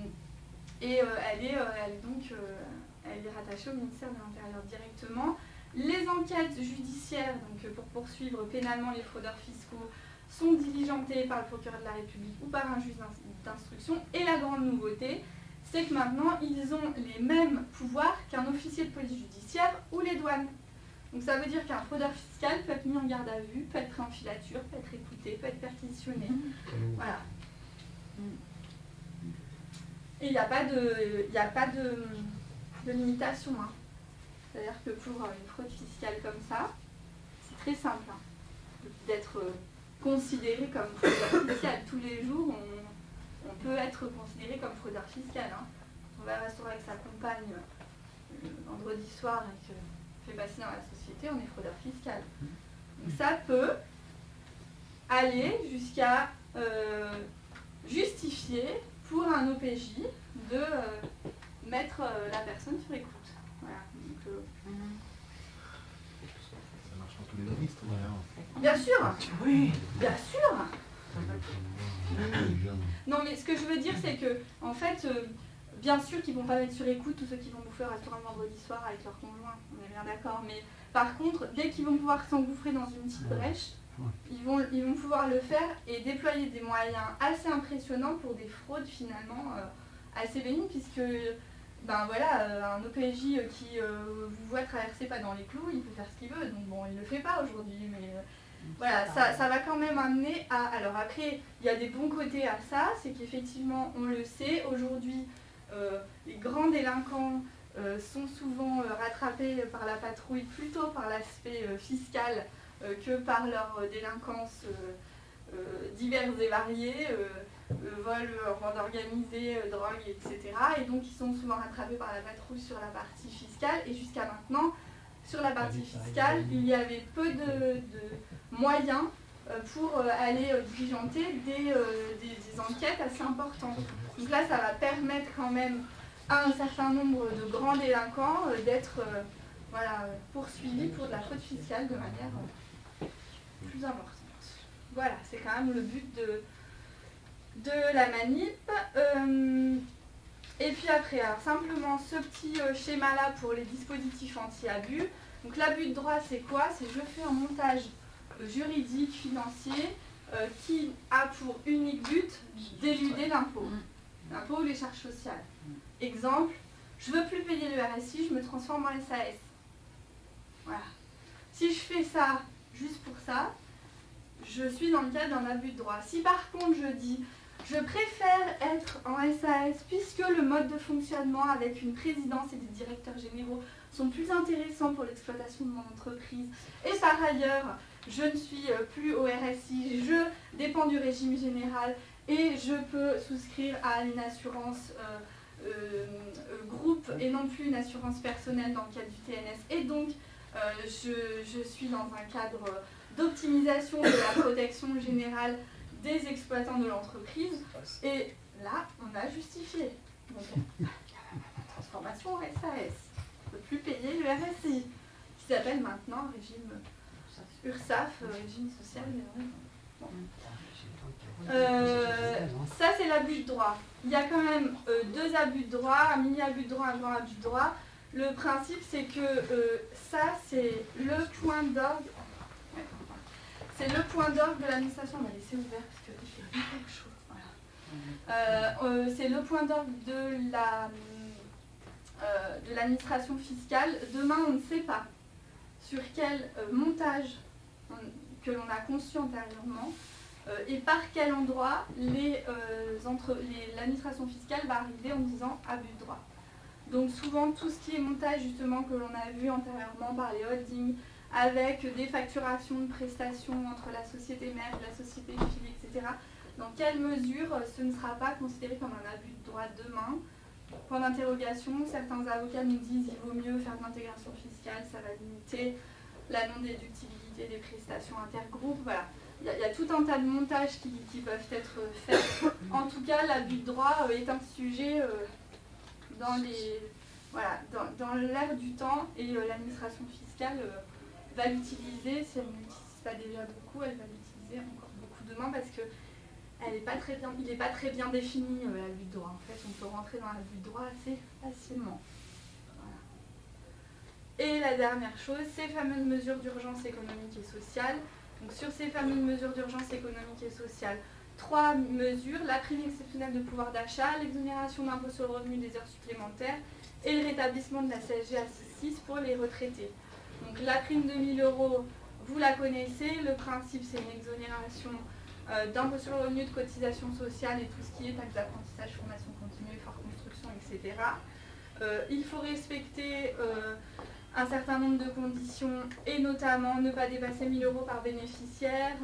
Et elle est rattachée au ministère de l'Intérieur directement. Les enquêtes judiciaires, donc pour poursuivre pénalement les fraudeurs fiscaux, sont diligentées par le procureur de la République ou par un juge d'instruction. Et la grande nouveauté, c'est que maintenant, ils ont les mêmes pouvoirs qu'un officier de police judiciaire ou les douanes. Donc ça veut dire qu'un fraudeur fiscal peut être mis en garde à vue, peut être pris en filature, peut être écouté, peut être perquisitionné. Voilà. Et il n'y a pas de limitation. Hein. C'est-à-dire que pour une fraude fiscale comme ça, c'est très simple hein, d'être considéré comme fraudeur fiscal. Tous les jours, on peut être considéré comme fraudeur fiscal. Hein. Quand on va au restaurant avec sa compagne le vendredi soir et qu'on fait passer dans la société, on est fraudeur fiscal. Donc ça peut aller jusqu'à justifier pour un OPJ de mettre la personne sur écoute. Voilà. Donc, Ça marche dans tous les registres, d'ailleurs. bien sûr. Oui. Bien sûr. Non, mais ce que je veux dire, c'est que, en fait, bien sûr qu'ils ne vont pas mettre sur écoute tous ceux qui vont bouffer au restaurant le vendredi soir avec leur conjoint, on est bien d'accord, mais par contre, dès qu'ils vont pouvoir s'engouffrer dans une petite brèche, ils vont pouvoir le faire et déployer des moyens assez impressionnants pour des fraudes finalement assez bénignes, puisque ben voilà, un OPJ qui vous voit traverser pas dans les clous, il peut faire ce qu'il veut, donc bon, il le fait pas aujourd'hui, mais voilà, ça va quand même amener à... Alors après, il y a des bons côtés à ça, c'est qu'effectivement, on le sait, aujourd'hui, les grands délinquants sont souvent rattrapés par la patrouille plutôt par l'aspect fiscal que par leur délinquance diverses et variées, vol, bande organisée, drogue, etc. Et donc ils sont souvent rattrapés par la patrouille sur la partie fiscale. Et jusqu'à maintenant, sur la partie fiscale, il y avait peu de moyens pour aller diligenter des enquêtes assez importantes. Donc là, ça va permettre quand même à un certain nombre de grands délinquants d'être poursuivis pour de la fraude fiscale de manière plus importante. Voilà, c'est quand même le but de la manip. Et puis après, alors simplement ce petit schéma-là pour les dispositifs anti-abus. Donc l'abus de droit, c'est quoi? C'est je fais un montage juridique, financier, qui a pour unique but d'éluder l'impôt. L'impôt ou les charges sociales. Exemple, je ne veux plus payer le RSI, je me transforme en SAS. Voilà. Si je fais ça juste pour ça, je suis dans le cadre d'un abus de droit. Si par contre je dis, je préfère être en SAS puisque le mode de fonctionnement avec une présidence et des directeurs généraux sont plus intéressants pour l'exploitation de mon entreprise, et par ailleurs, je ne suis plus au RSI, je dépends du régime général et je peux souscrire à une assurance groupe et non plus une assurance personnelle dans le cadre du TNS, et donc je suis dans un cadre d'optimisation de la protection générale des exploitants de l'entreprise, et là on a justifié. Donc, transformation en SAS, on ne peut plus payer le RSI, qui s'appelle maintenant régime URSSAF, régime social. Bon. Ça c'est l'abus de droit. Il y a quand même deux abus de droit, un mini abus de droit, un grand abus de droit. Le principe c'est que ça c'est le point d'orgue. C'est le point d'orgue de l'administration. On va laisser ouvert parce qu'il fait hyper chaud. Voilà. C'est le point d'orgue de l'administration fiscale. Demain, on ne sait pas sur quel montage que l'on a conçu antérieurement et par quel endroit l'administration fiscale va arriver en disant abus de droit. Donc souvent, tout ce qui est montage justement que l'on a vu antérieurement par les holdings, avec des facturations de prestations entre la société mère et la société fille, etc. Dans quelle mesure ce ne sera pas considéré comme un abus de droit demain? Point d'interrogation, certains avocats nous disent qu'il vaut mieux faire de l'intégration fiscale, ça va limiter la non-déductibilité des prestations intergroupes. Voilà. Il y a tout un tas de montages qui peuvent être faits. En tout cas, l'abus de droit est un sujet dans l'air du temps, et l'administration fiscale va l'utiliser. Si elle ne l'utilise pas déjà beaucoup, elle va l'utiliser encore beaucoup demain, parce que il n'est pas très bien défini l'abus de droit. En fait, on peut rentrer dans l'abus de droit assez facilement. Voilà. Et la dernière chose, ces fameuses mesures d'urgence économique et sociale. Donc sur ces fameuses mesures d'urgence économique et sociale, 3 mesures: la prime exceptionnelle de pouvoir d'achat, l'exonération d'impôt sur le revenu des heures supplémentaires et le rétablissement de la CSG à 6,6 pour les retraités. Donc la prime de 1 000 €, vous la connaissez. Le principe, c'est une exonération d'impôt sur le revenu, de cotisation sociale et tout ce qui est taxe d'apprentissage, formation continue, effort construction, etc. Il faut respecter un certain nombre de conditions, et notamment ne pas dépasser 1 000 € par bénéficiaire,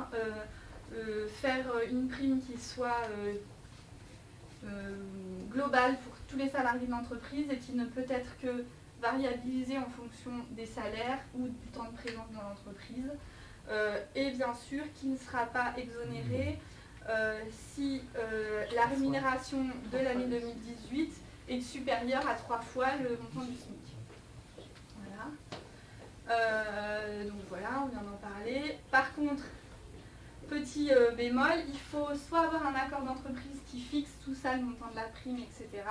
faire une prime qui soit globale pour tous les salariés de l'entreprise et qui ne peut être que variabilisée en fonction des salaires ou du temps de présence dans l'entreprise. Et bien sûr qui ne sera pas exonéré si la rémunération de l'année 2018 est supérieure à 3 fois le montant du SMIC. Voilà. Donc voilà, on vient d'en parler. Par contre, petit bémol, il faut soit avoir un accord d'entreprise qui fixe tout ça, le montant de la prime, etc.,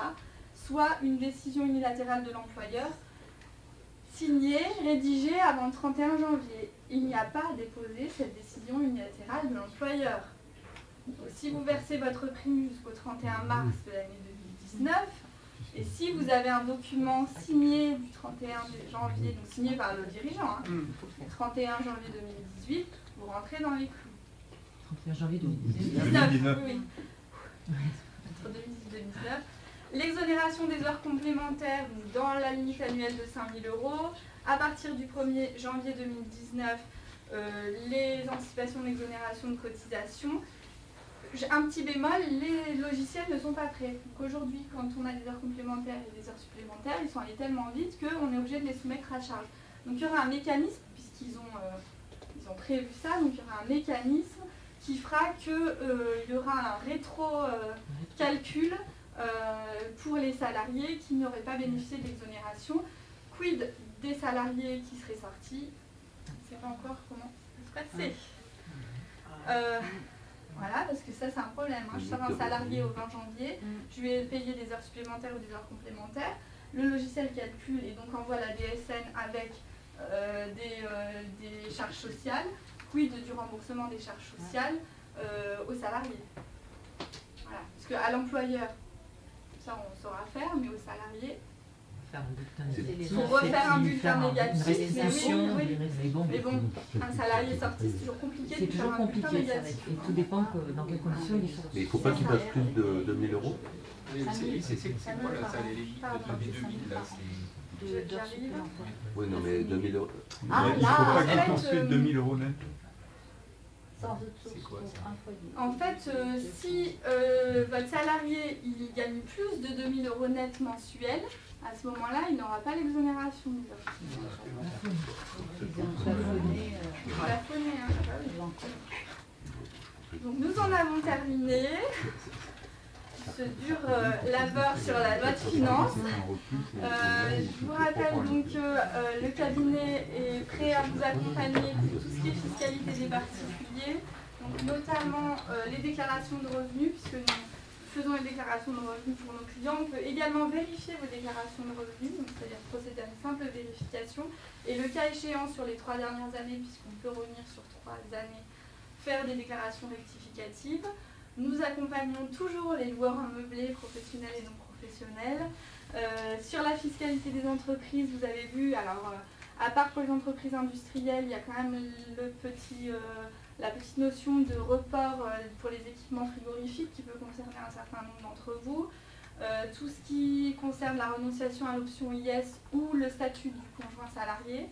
soit une décision unilatérale de l'employeur signée, rédigée avant le 31 janvier. Il n'y a pas à déposer cette décision unilatérale de l'employeur. Donc, si vous versez votre prime jusqu'au 31 mars de l'année 2019, et si vous avez un document signé du 31 janvier, donc signé par le dirigeant, 31 janvier 2018, vous rentrez dans les clous. 31 janvier 2019. 2019. Oui. Entre 2018 et 2019. L'exonération des heures complémentaires dans la limite annuelle de 5 000 €. À partir du 1er janvier 2019, les anticipations d'exonération de cotisation. Un petit bémol, les logiciels ne sont pas prêts. Donc aujourd'hui, quand on a des heures complémentaires et des heures supplémentaires, ils sont allés tellement vite qu'on est obligé de les soumettre à charge. Donc il y aura un mécanisme, puisqu'ils ont prévu ça, donc il y aura un mécanisme qui fera qu'il y aura un rétro-calcul pour les salariés qui n'auraient pas bénéficié de l'exonération. Quid des salariés qui seraient sortis? On ne sait pas encore comment ça se passer. Voilà, parce que ça c'est un problème. Je sors un salarié au 20 janvier, je lui ai payé des heures supplémentaires ou des heures complémentaires. Le logiciel calcule et donc envoie la DSN avec des charges sociales. quid du remboursement des charges sociales aux salariés. Voilà. Parce qu'à l'employeur, ça on saura faire, mais aux salariés, Faire un bulletin C'est- négatif, faut refaire un bulletin faire négatif, Une restitution, mais oui. mais bon, un salarié sorti, c'est toujours compliqué c'est de faire toujours un bulletin compliqué, ça va négatif. être- et tout dépend dans quelles conditions il est sorti. Mais il ne faut pas qu'il passe plus de 2000 euros. C'est quoi là, ça, les limites de 2000 là, c'est... J'arrive. Oui, non, mais 2000 euros. Ah, Il ne là, faut pas en qu'il fait, passe plus de 2000 euros net. Sans autre source C'est quoi, pour ça un foyer. En fait, si votre salarié il gagne plus de 2000 euros net mensuels, à ce moment-là, il n'aura pas l'exonération des heures. Ils ont plafonné, Plafonné, hein, ah bah oui. l'encours. Donc nous en avons terminé ce dur labeur sur la loi de finances. Je vous rappelle donc que le cabinet est prêt à vous accompagner pour tout ce qui est fiscalité des particuliers, donc notamment les déclarations de revenus, puisque nous faisons les déclarations de revenus pour nos clients. On peut également vérifier vos déclarations de revenus, donc c'est-à-dire procéder à une simple vérification, et le cas échéant sur les 3 dernières années, puisqu'on peut revenir sur 3 années, faire des déclarations rectificatives. Nous accompagnons toujours les loueurs en meublé professionnels et non professionnels. Sur la fiscalité des entreprises, vous avez vu, alors à part pour les entreprises industrielles, il y a quand même la petite notion de report pour les équipements frigorifiques qui peut concerner un certain nombre d'entre vous. Tout ce qui concerne la renonciation à l'option IS ou le statut du conjoint salarié.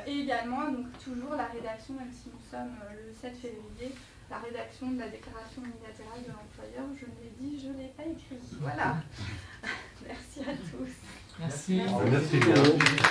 Et également, donc, toujours la rédaction, même si nous sommes le 7 février, la rédaction de la déclaration unilatérale de l'employeur. Je l'ai dit, je ne l'ai pas écrit. Voilà. Merci à tous. Merci. Merci bien.